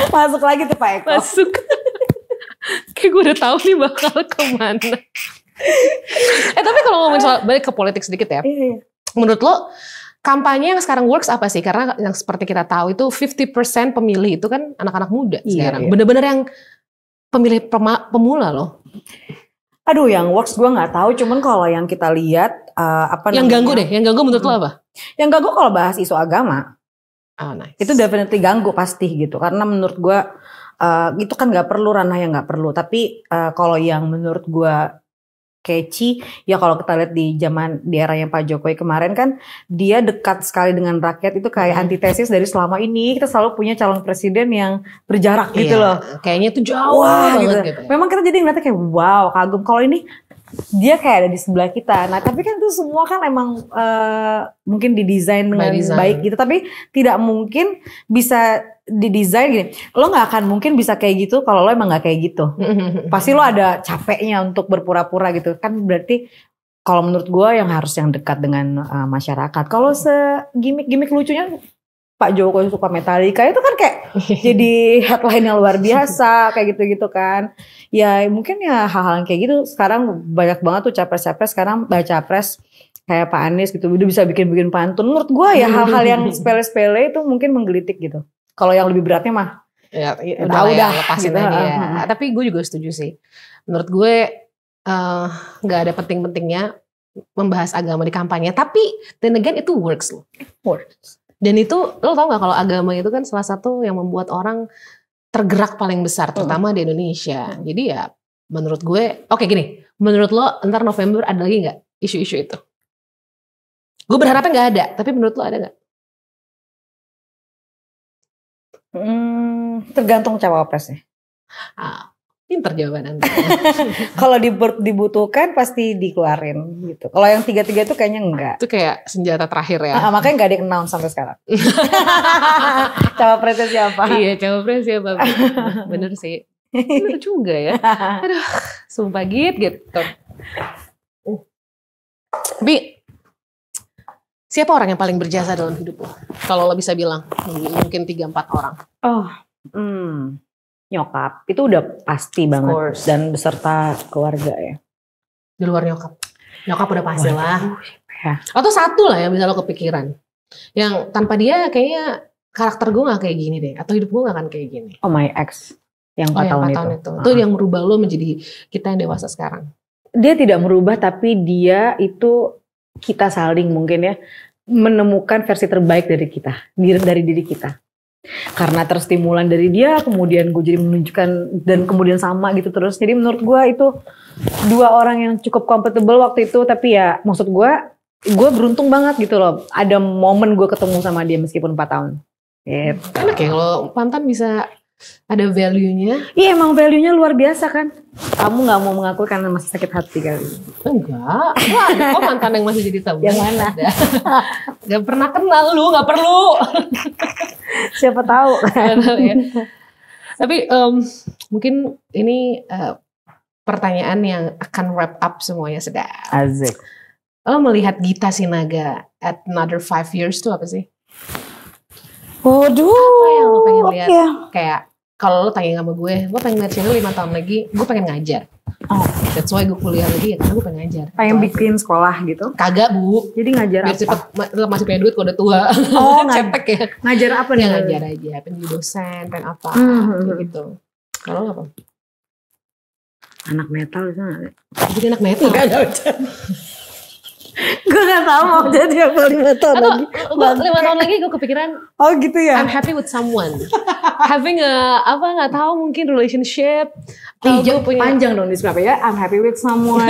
Masuk lagi tuh Pak Eko. Masuk. Kayak gue udah tahu nih bakal kemana. Tapi kalau ngomongin soal, balik ke politik sedikit ya. Menurut lo kampanye yang sekarang works apa sih? Karena yang seperti kita tahu itu 50% pemilih itu kan anak-anak muda sekarang. Bener-bener yang pemilih pemula loh. Aduh, yang works gue nggak tahu. Cuman kalau yang kita lihat yang ganggu deh. Yang ganggu menurut lo apa? Yang ganggu kalau bahas isu agama. Nice. Itu definitely ganggu pasti gitu. Karena menurut gue itu kan nggak perlu, ranah yang nggak perlu. Tapi kalau yang menurut gue catchy, ya kalau kita lihat di eranya Pak Jokowi kemarin kan dia dekat sekali dengan rakyat, itu kayak antitesis dari selama ini kita selalu punya calon presiden yang berjarak gitu loh. Kayaknya itu jauh banget gitu. Memang kita jadi ngeliatnya kayak wow, kagum. Kalau ini dia kayak ada di sebelah kita. Nah tapi kan itu semua kan emang mungkin didesain dengan baik gitu, tapi tidak mungkin bisa didesain gini. Lo nggak akan mungkin bisa kayak gitu kalau lo emang nggak kayak gitu. Pasti lo ada capeknya untuk berpura-pura gitu kan. Berarti kalau menurut gue yang harus yang dekat dengan masyarakat. Kalau segimik-gimik lucunya Pak Jokowi suka Metallica itu kan kayak jadi headline yang luar biasa kayak gitu-gitu kan. Ya mungkin ya hal-hal kayak gitu sekarang banyak banget tuh capres-capres sekarang baca capres kayak Pak Anies gitu, udah bisa bikin pantun. Menurut gue ya hal-hal yang sepele-sepele itu mungkin menggelitik gitu. Kalau yang lebih beratnya mah udah lepasin aja ya. Tapi gue juga setuju sih. Menurut gue nggak ada penting-pentingnya membahas agama di kampanye. Tapi then again itu works loh. Works. Dan itu lo tau gak kalau agama itu kan salah satu yang membuat orang tergerak paling besar, terutama di Indonesia. Jadi ya menurut gue, oke gini, menurut lo ntar November ada lagi gak isu-isu itu? Gue berharapnya gak ada, tapi menurut lo ada gak? Tergantung cawapresnya. Pinter jawaban Anda. Kalau dibutuhkan pasti dikeluarin gitu. Kalau yang 3-3 itu kayaknya enggak. Itu kayak senjata terakhir ya. Makanya nggak di-announce sampai sekarang. Cawapresnya siapa? Iya, cawapresnya siapa? Bener sih. Bener juga ya. Aduh, sumpah gitu. Tapi siapa orang yang paling berjasa dalam hidup lo? Kalau lo bisa bilang, mungkin 3-4 orang. Nyokap itu udah pasti banget dan beserta keluarga ya. Di luar nyokap udah pasti lah. Atau satu lah yang bisa lo kepikiran, yang tanpa dia kayaknya karakter gue nggak kayak gini deh, atau hidup gue nggak akan kayak gini. My ex yang 4 tahun itu. Itu yang merubah lo menjadi kita yang dewasa sekarang. Dia tidak merubah, tapi dia itu kita saling mungkin ya menemukan versi terbaik dari kita, dari diri kita. Karena terstimulan dari dia, kemudian gue jadi menunjukkan dan kemudian sama gitu terus. Jadi menurut gue itu 2 orang yang cukup compatible waktu itu. Tapi ya maksud gue beruntung banget gitu loh. Ada momen gue ketemu sama dia meskipun 4 tahun. Gitu. Enak ya kalau mantan bisa ada value-nya. Iya emang value-nya luar biasa kan. Kamu gak mau mengakui karena masih sakit hati kali. Enggak. Kok mantan yang masih jadi tabu? Yang mana? Gak pernah kenal lu, gak perlu. Siapa tahu kan. Ya. Tapi mungkin ini pertanyaan yang akan wrap up semuanya sedap. Asik. Lo melihat Gita Sinaga at another 5 years tuh apa sih? Waduh. Apa yang lo pengen lihat? Ya. Kayak kalau lo tanya sama gue, lo pengen lihat channel 5 tahun lagi, gue pengen ngajar. Oh. That's why gue kuliah lagi ya, karena gue pengen ngajar. Pengen bikin sekolah gitu? Kagak bu. Jadi ngajar biar apa? cepet masih punya duit kalau udah tua. Oh cetek ya. Ngajar apa nih? Ngajar aja, pengen jadi dosen, pengen apa gitu. Kalau lo apa? Anak metal itu nggak? Jadi anak metal? Gak ada. Gue gak tau mau jadi apa 5 tahun lagi. 5 tahun lagi gue kepikiran. Oh gitu ya. I'm happy with someone. Having a nggak tahu mungkin relationship. Gue punya panjang dong describe ya. I'm happy with someone.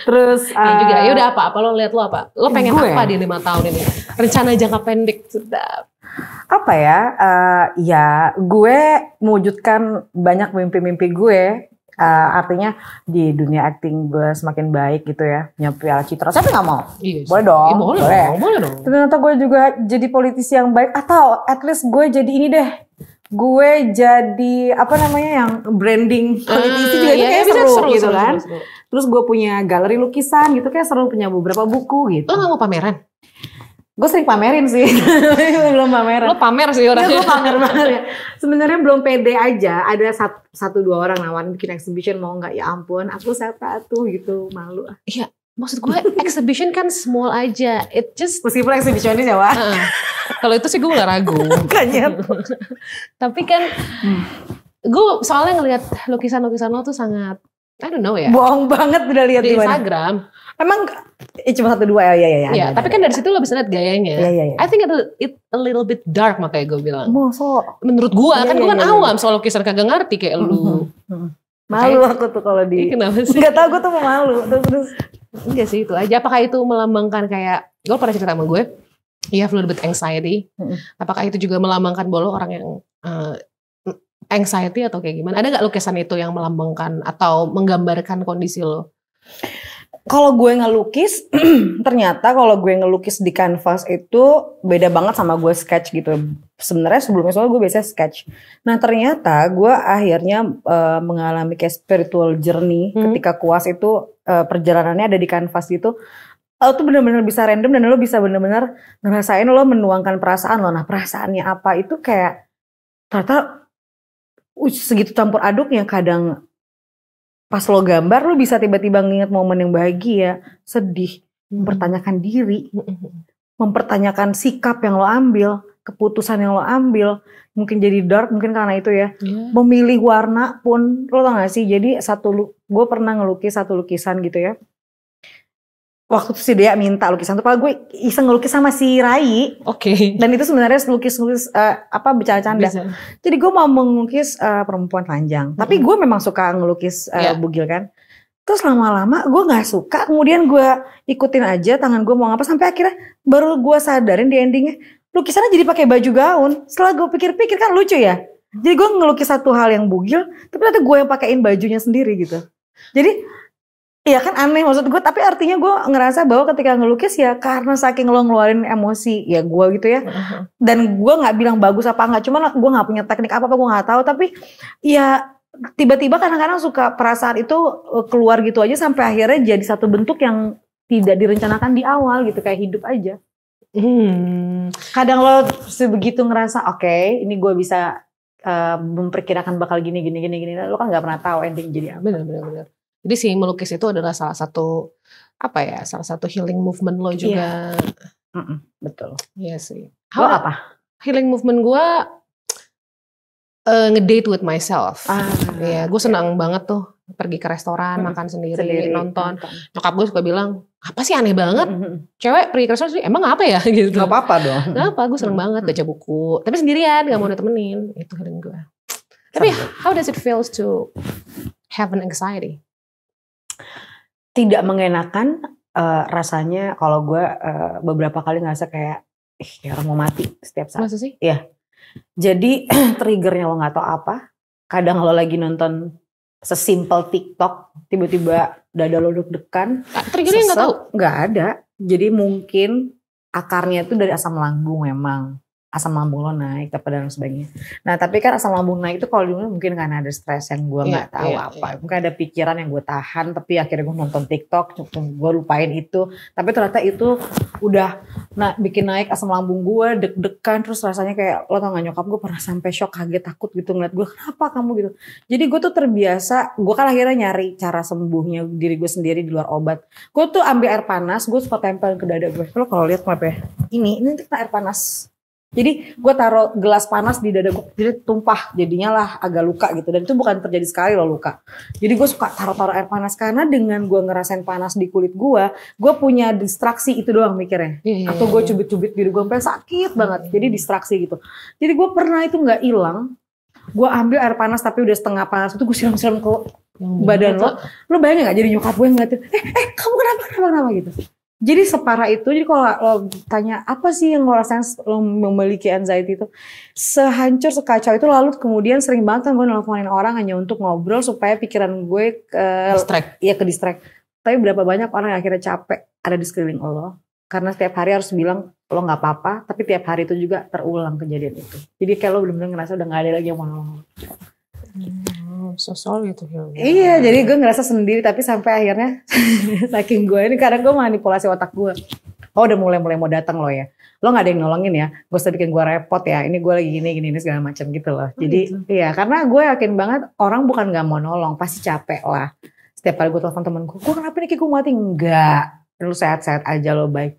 Terus juga ya udah apa lo lihat lo apa? Lo pengen apa di 5 tahun ini? Rencana jangka pendek sudah. Apa ya? Ya gue mewujudkan banyak mimpi-mimpi gue. Artinya di dunia acting gue semakin baik gitu ya, punya Piala Citra. Siapa nggak mau? Yes. Boleh dong. Ya, boleh dong. Ternyata gue juga jadi politisi yang baik, atau at least gue jadi ini deh. Gue jadi apa namanya yang branding politisi juga itu kayak seru gitu kan. Seru. Terus gue punya galeri lukisan gitu, kayak seru, punya beberapa buku gitu. Lo nggak mau pameran? Gue sering pamerin sih, belum pameran. Lo pamer sih orangnya. Gue pamer banget ya. Sebenarnya belum pede aja. Ada 1-2 orang nawarin bikin exhibition, mau nggak? Ya ampun, aku siapa tuh gitu, malu. Iya, maksud gue exhibition kan small aja. It just meskipun exhibition ini Jawa. Kalau itu sih gue nggak ragu. Kayaknya. Tapi kan gue soalnya ngelihat lukisan-lukisan lo tuh sangat, I don't know ya. Bohong banget udah lihat di Instagram. Emang cuma 1-2 ya. Iya, tapi kan dari situ lo bisa lihat gayanya. Iya. I think it a little bit dark, makanya gue bilang. Menurut gue kan gue kan awam soal lukisan, kagak ngerti kayak lu. Malu aku tuh kalau di. Kenapa sih? Gak tau, gue tuh malu. Terus. Enggak sih itu aja. Apakah itu melambangkan kayak, gue pernah cerita sama gue, you have a little bit anxiety. Apakah itu juga melambangkan bahwa lo orang yang anxiety atau kayak gimana? Ada nggak lukisan itu yang melambangkan atau menggambarkan kondisi lo? Kalau gue ngelukis, ternyata kalau gue ngelukis di kanvas itu beda banget sama gue sketch gitu. Sebenarnya sebelumnya soalnya gue biasa sketch. Nah ternyata gue akhirnya mengalami kayak spiritual journey ketika kuas itu perjalanannya ada di kanvas gitu. Lo tuh bener-bener bisa random dan lo bisa bener-bener ngerasain lo menuangkan perasaan lo. Nah perasaannya apa itu kayak ternyata segitu campur aduknya. Kadang pas lo gambar, lo bisa tiba-tiba nginget momen yang bahagia, sedih, mempertanyakan diri, mempertanyakan sikap yang lo ambil, keputusan yang lo ambil, mungkin jadi dark, mungkin karena itu ya. Memilih warna pun, lo tau gak sih, jadi gue pernah ngelukis satu lukisan gitu ya. Waktu itu si Dea minta lukisan tuh, padahal gue iseng ngelukis sama si Rai. Oke. Dan itu sebenarnya lukis bercanda-canda. Jadi gue mau melukis perempuan telanjang. Tapi gue memang suka ngelukis bugil kan. Terus lama-lama gue nggak suka. Kemudian gue ikutin aja tangan gue mau ngapa, sampai akhirnya baru gue sadarin di endingnya lukisannya jadi pakai baju gaun. Setelah gue pikir-pikir kan lucu ya. Jadi gue ngelukis satu hal yang bugil, tapi ternyata gue yang pakein bajunya sendiri gitu. Jadi iya kan aneh maksud gue, tapi artinya gue ngerasa bahwa ketika ngelukis ya karena saking lo ngeluarin emosi ya gue gitu ya. Dan gue nggak bilang bagus apa enggak, cuman gue nggak punya teknik apa gue nggak tahu, tapi ya tiba-tiba kadang-kadang suka perasaan itu keluar gitu aja sampai akhirnya jadi satu bentuk yang tidak direncanakan di awal gitu, kayak hidup aja. Kadang lo sebegitu ngerasa oke, ini gue bisa memperkirakan bakal gini, lo kan nggak pernah tahu ending jadi apa. Benar. Jadi si melukis itu adalah salah satu healing movement lo juga. Betul. Iya sih. Lo apa? Healing movement gue ngedate with myself. Ya, gue senang banget tuh pergi ke restoran, makan sendiri, nonton. Nyokap gue suka bilang, apa sih aneh banget? Cewek pergi ke restoran sih, emang apa ya gitu. Gak apa-apa dong. Gak apa, gue seneng banget baca buku. Tapi sendirian, gak mau ditemenin. Itu healing gue. Tapi how does it feels to have an anxiety? Tidak mengenakan rasanya. Kalau gue beberapa kali ngerasa kayak orang mau mati setiap saat. Masa sih? Iya. Jadi triggernya lo nggak tahu apa. Kadang lo lagi nonton sesimpel TikTok, tiba-tiba dada lo deg-degan. Triggernya nggak tahu? Nggak ada. Jadi mungkin akarnya itu dari asam lambung memang. asam lambung lo naik, dan sebagainya. Nah tapi kan asam lambung naik itu kalau dulu mungkin karena ada stres yang gue nggak tahu apa. Mungkin ada pikiran yang gue tahan, tapi akhirnya gue nonton TikTok, gue lupain itu. Tapi ternyata itu udah bikin naik asam lambung gue, deg-degan, terus rasanya kayak lo tau gak, nyokap gue pernah sampai shock, kaget, takut gitu ngeliat gue, kenapa kamu gitu. Jadi gue tuh terbiasa, gue kan akhirnya nyari cara sembuhnya diri gue sendiri di luar obat. Gue tuh ambil air panas, gue suka tempel ke dada gue. Lo kalau lihat kenapa ya? Ini air panas. Jadi gue taruh gelas panas di dada gue, jadi tumpah, jadinya lah agak luka gitu. Dan itu bukan terjadi sekali loh luka. Jadi gue suka taruh air panas karena dengan gue ngerasain panas di kulit gue punya distraksi itu doang mikirnya. Atau gue cubit-cubit diri gue sampai sakit banget, jadi distraksi gitu. Jadi gue pernah itu nggak hilang, gue ambil air panas tapi udah setengah panas itu gue siram-siram ke badan lo bayangin nggak? Jadi nyokap gue ngeliatin, kamu kenapa gitu. Jadi separah itu, jadi kalau lo tanya apa sih yang lo rasain lo memiliki anxiety itu, sehancur sekacau itu, lalu kemudian sering banget kan gue nelfonin orang hanya untuk ngobrol supaya pikiran gue ke distract. Tapi berapa banyak orang yang akhirnya capek ada di sekeliling lo, karena setiap hari harus bilang lo nggak apa-apa, tapi tiap hari itu juga terulang kejadian itu. Jadi kayak lo bener-bener ngerasa udah nggak ada lagi yang mau nolong. Sosol gitu ya. Iya, jadi gue ngerasa sendiri, tapi sampai akhirnya saking gue ini kadang gue manipulasi otak gue. Oh udah mulai mau datang lo ya. Lo gak ada yang nolongin ya. Gue usah bikin gue repot ya. Ini gue lagi gini segala macam gitu loh. Jadi iya, karena gue yakin banget orang bukan gak mau nolong, pasti capek lah. Setiap kali gue telepon temen gue kenapa nih gue mati? Enggak. Lo sehat-sehat aja lo baik.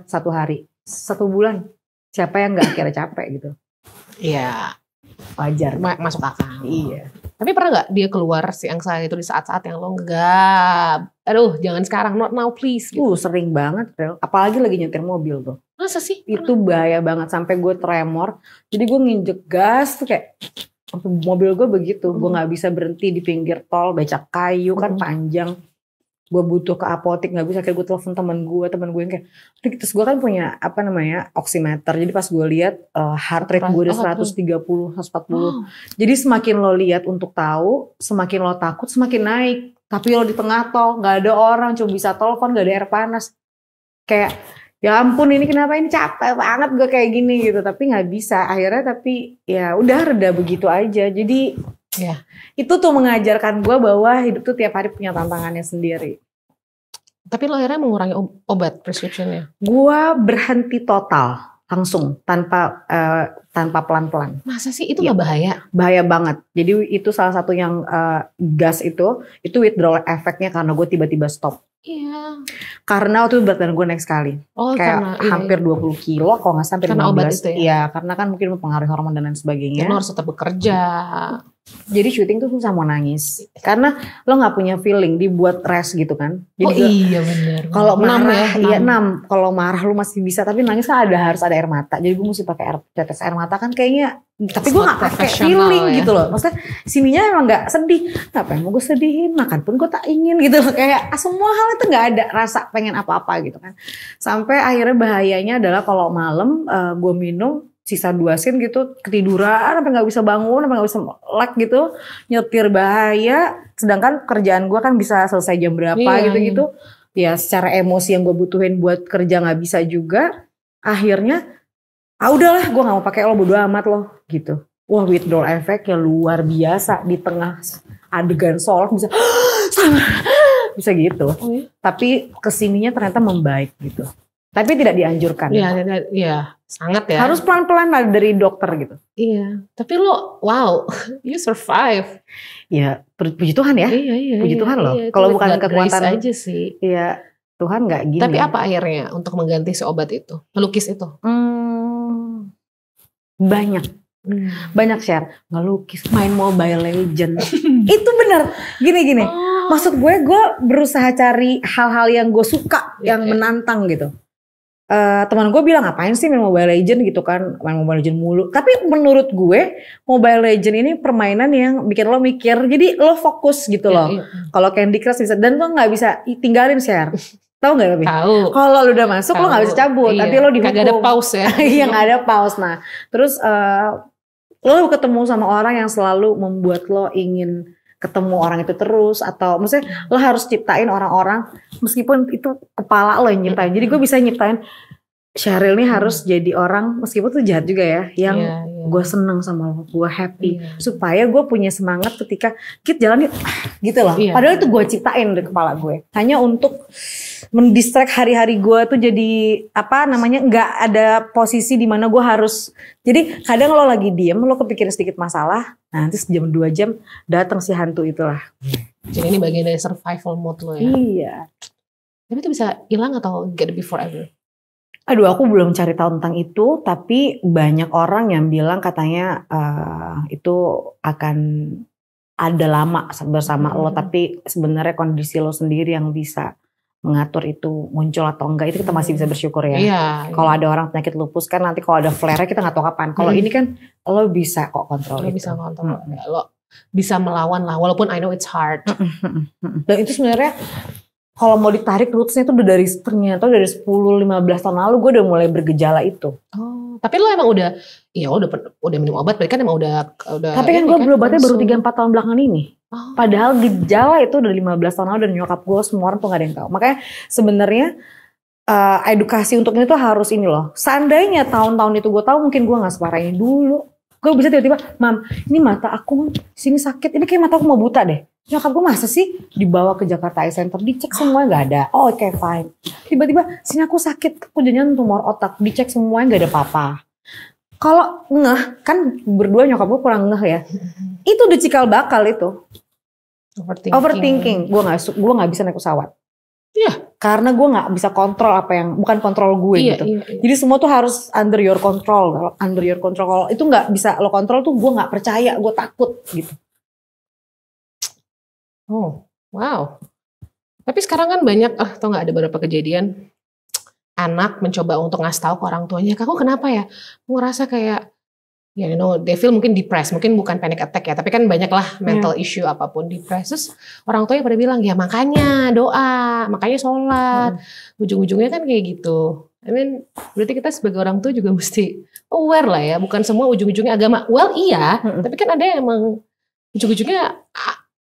Satu hari, 1 bulan. Siapa yang gak akhirnya capek gitu. Iya. Wajar. Masuk akal. Iya. Tapi pernah gak dia keluar si anxiety itu di saat-saat yang lo enggak, aduh jangan sekarang, not now please gitu. Sering banget, apalagi lagi nyetir mobil tuh. Masa sih? Itu bahaya banget, sampai gue tremor. Jadi gue nginjek gas tuh kayak, mobil gue begitu, gue gak bisa berhenti di pinggir tol, becak kayu kan panjang. Gue butuh ke apotek, gak bisa, kayak gue telepon teman gue yang kayak, terus gue kan punya oximeter, jadi pas gue lihat heart rate gue udah 130, 140. Jadi semakin lo lihat untuk tahu, semakin lo takut, semakin naik. Tapi lo di tengah tol, gak ada orang, cuma bisa telepon, gak ada air panas. Kayak, ya ampun ini kenapa ini capek banget gue kayak gini gitu, tapi gak bisa. Akhirnya tapi ya udah reda begitu aja. Jadi ya, itu tuh mengajarkan gue bahwa hidup tuh tiap hari punya tantangannya sendiri. Tapi lo akhirnya mengurangi obat prescriptionnya? Gue berhenti total, langsung tanpa pelan-pelan. Masa sih itu gak bahaya? Bahaya banget. Jadi itu salah satu yang gas itu withdrawal efeknya karena gue tiba-tiba stop. Iya. Karena waktu itu berat badan gue naik sekali. Kayak hampir 20 kilo kalau gak sampai 15. Karena obat itu ya? Iya, karena kan mungkin mempengaruhi hormon dan lain sebagainya. Dan lo harus tetap bekerja. Jadi syuting tuh susah mau nangis. Karena lo gak punya feeling, dibuat rest gitu kan. Jadi iya benar. Kalau marah, kalau marah lo masih bisa, tapi nangis kan harus ada air mata. Jadi gue mesti pakai tetes air mata kan kayaknya. Tapi gue gak pakai feeling gitu loh. Maksudnya sininya emang gak sedih. Ngapain mau gue sedihin, makan pun gue tak ingin gitu loh. Kayak semua hal itu gak ada rasa pengen apa-apa gitu kan. Sampai akhirnya bahayanya adalah kalau malam gue minum sisa 2 sin gitu, ketiduran sampai gak bisa bangun, sampai gak bisa melek gitu, nyetir bahaya. Sedangkan kerjaan gue kan bisa selesai jam berapa gitu-gitu. Ya secara emosi yang gue butuhin buat kerja gak bisa juga. Akhirnya udahlah gue gak mau pakai lo, bodo amat lo gitu. Wah, withdrawal efeknya luar biasa. Di tengah adegan sholat bisa gitu. Tapi kesininya ternyata membaik gitu. Tapi tidak dianjurkan. Iya, sangat ya. Harus pelan-pelan lah dari dokter gitu. Iya, tapi lo wow, you survive. Ya, puji Tuhan ya. Iya. Puji Tuhan loh. Kalau bukan kekuatan aja sih. Iya, Tuhan nggak gini. Tapi apa akhirnya untuk mengganti si obat itu? Melukis itu? Banyak share, ngelukis, main Mobile Legend. Itu benar. Gini. Maksud gue berusaha cari hal-hal yang gue suka, yang menantang gitu. Teman gue bilang ngapain sih main Mobile Legend gitu kan, main Mobile Legend mulu. Tapi menurut gue Mobile Legend ini permainan yang bikin lo mikir, jadi lo fokus gitu loh. Kalau Candy Crush bisa, dan lo nggak bisa tinggalin share. Tahu nggak tapi? Tahu. Kalau lo udah masuk lo nggak bisa cabut, nanti lo dihukum. Kagak ada pause ya? Iya nggak ada pause. Nah terus lo ketemu sama orang yang selalu membuat lo ingin ketemu orang itu terus, atau maksudnya lo harus ciptain orang-orang meskipun itu kepala lo yang nyiptain. Jadi gue bisa nyiptain Sheryl nih harus jadi orang, meskipun tuh jahat juga ya, yang gue seneng sama lo, gue happy, supaya gue punya semangat ketika Kit jalan gitu loh. Padahal itu gue ciptain di kepala gue, hanya untuk mendistract hari-hari gue tuh jadi nggak ada posisi di mana gue harus. Jadi kadang lo lagi diem, lo kepikiran sedikit masalah, nanti sejam 2 jam datang si hantu itulah. Jadi ini bagian dari survival mode lo ya. Iya. Tapi itu bisa hilang atau get be forever? Aduh, aku belum cari tahu tentang itu, tapi banyak orang yang bilang katanya itu akan ada lama bersama lo, tapi sebenarnya kondisi lo sendiri yang bisa mengatur itu muncul atau enggak, itu kita masih bisa bersyukur ya. Kalau ada orang penyakit lupus kan nanti kalau ada flare kita nggak tahu kapan. Kalau ini kan lo bisa kok kontrol. Lo bisa kontrol. Lo bisa melawan lah, walaupun I know it's hard. Dan itu sebenarnya kalau mau ditarik rootsnya itu ternyata dari 10-15 tahun lalu gue udah mulai bergejala itu. Oh, tapi lo emang udah minum obat, berarti kan emang udah. Tapi kan gue berobatnya baru 3-4 tahun belakangan ini. Oh. Padahal gejala itu udah 15 tahun lalu dan nyokap gue semua orang tuh gak ada yang tahu. Makanya sebenarnya edukasi untuk ini tuh harus ini loh. Seandainya tahun-tahun itu gue tahu, mungkin gue gak separah ini dulu. Gue bisa tiba-tiba, Mam, ini mata aku sini sakit, ini kayak mata aku mau buta deh. Nyokap gue masa sih dibawa ke Jakarta Eye Center, dicek semuanya gak ada. Oh oke, fine. Tiba-tiba sini aku sakit, aku jangan tumor otak, dicek semuanya gak ada apa-apa. Kalau ngeh, kan berdua nyokap gue kurang ngeh ya. Itu udah cikal bakal itu. Overthinking. Gue gak bisa naik pesawat. Iya. Karena gue gak bisa kontrol bukan kontrol gue gitu. Jadi semua tuh harus under your control. Kalau under your control, kalau itu gak bisa lo kontrol tuh gue gak percaya, gue takut gitu. Oh, wow. Tapi sekarang kan banyak, tau gak ada beberapa kejadian anak mencoba untuk ngasih tahu ke orang tuanya, "Kamu kenapa ya?" Aku ngerasa kayak, they feel mungkin depressed, mungkin bukan panic attack ya, tapi kan banyak lah mental issue apapun, depressed. Terus orang tuanya pada bilang, ya makanya doa, makanya sholat. Ujung-ujungnya kan kayak gitu. Berarti kita sebagai orang tua juga mesti aware lah ya, bukan semua ujung-ujungnya agama. Well iya, tapi kan ada yang emang ujung-ujungnya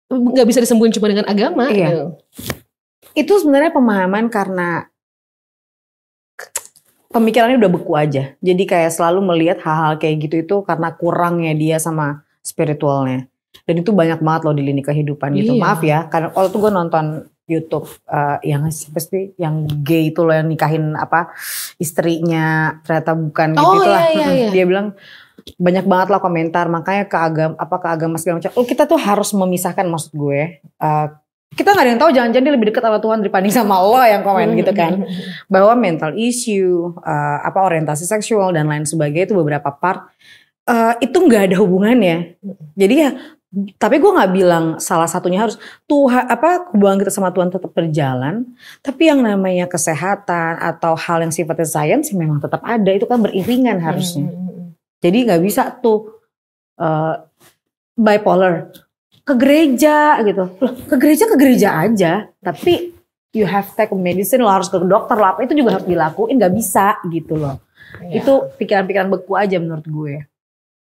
nggak bisa disembuhin cuma dengan agama. Iya. Itu sebenarnya pemahaman karena pemikirannya udah beku aja. Jadi kayak selalu melihat hal-hal kayak gitu itu karena kurangnya dia sama spiritualnya. Dan itu banyak banget loh di lini kehidupan gitu. Maaf ya, karena waktu itu gue nonton YouTube yang gay itu loh, yang nikahin istrinya ternyata bukan gitu lah. Dia bilang banyak banget lah komentar, makanya ke agama segala macam. Kita tuh harus memisahkan, maksud gue. Kita gak ada yang tahu, jangan-jangan dia lebih dekat sama Tuhan dibanding sama lo yang komen gitu kan. Bahwa mental issue, orientasi seksual dan lain sebagainya itu beberapa part itu gak ada hubungannya. Jadi ya, tapi gue gak bilang salah satunya harus hubungan kita sama Tuhan tetap berjalan. Tapi yang namanya kesehatan atau hal yang sifatnya sains memang tetap ada, itu kan beriringan harusnya. Jadi gak bisa tuh bipolar ke gereja gitu. Loh, ke gereja aja. Tapi you have take medicine, lo harus ke dokter lo, apa itu juga harus dilakuin, gak bisa gitu loh. Itu pikiran-pikiran beku aja menurut gue.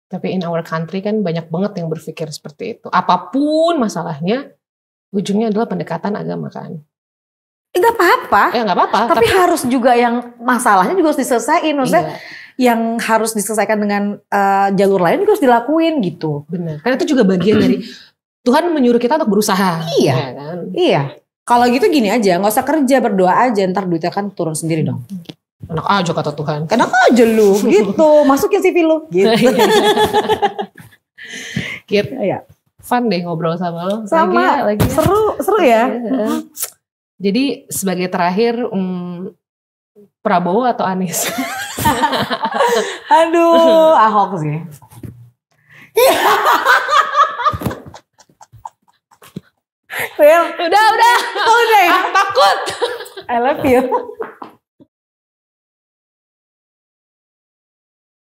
Tapi in our country kan banyak banget yang berpikir seperti itu. Apapun masalahnya, ujungnya adalah pendekatan agama kan. Gak apa-apa. Gak apa-apa. Tapi harus juga yang masalahnya juga harus diselesaikan. Maksudnya yang harus diselesaikan dengan jalur lain juga harus dilakuin gitu. Benar. Karena itu juga bagian dari Tuhan menyuruh kita untuk berusaha. Iya. Ya kan? Iya. Kalau gitu gini aja, nggak usah kerja, berdoa aja, ntar duitnya kan turun sendiri dong. Enak aja kata Tuhan. Enak aja lu, gitu. Masukin CV lu, gitu. Kit, fun deh ngobrol sama lo. Sama, lagi seru ya. Jadi sebagai terakhir, Prabowo atau Anies? Aduh, Ahok sih. Udah ya? Takut. I love you.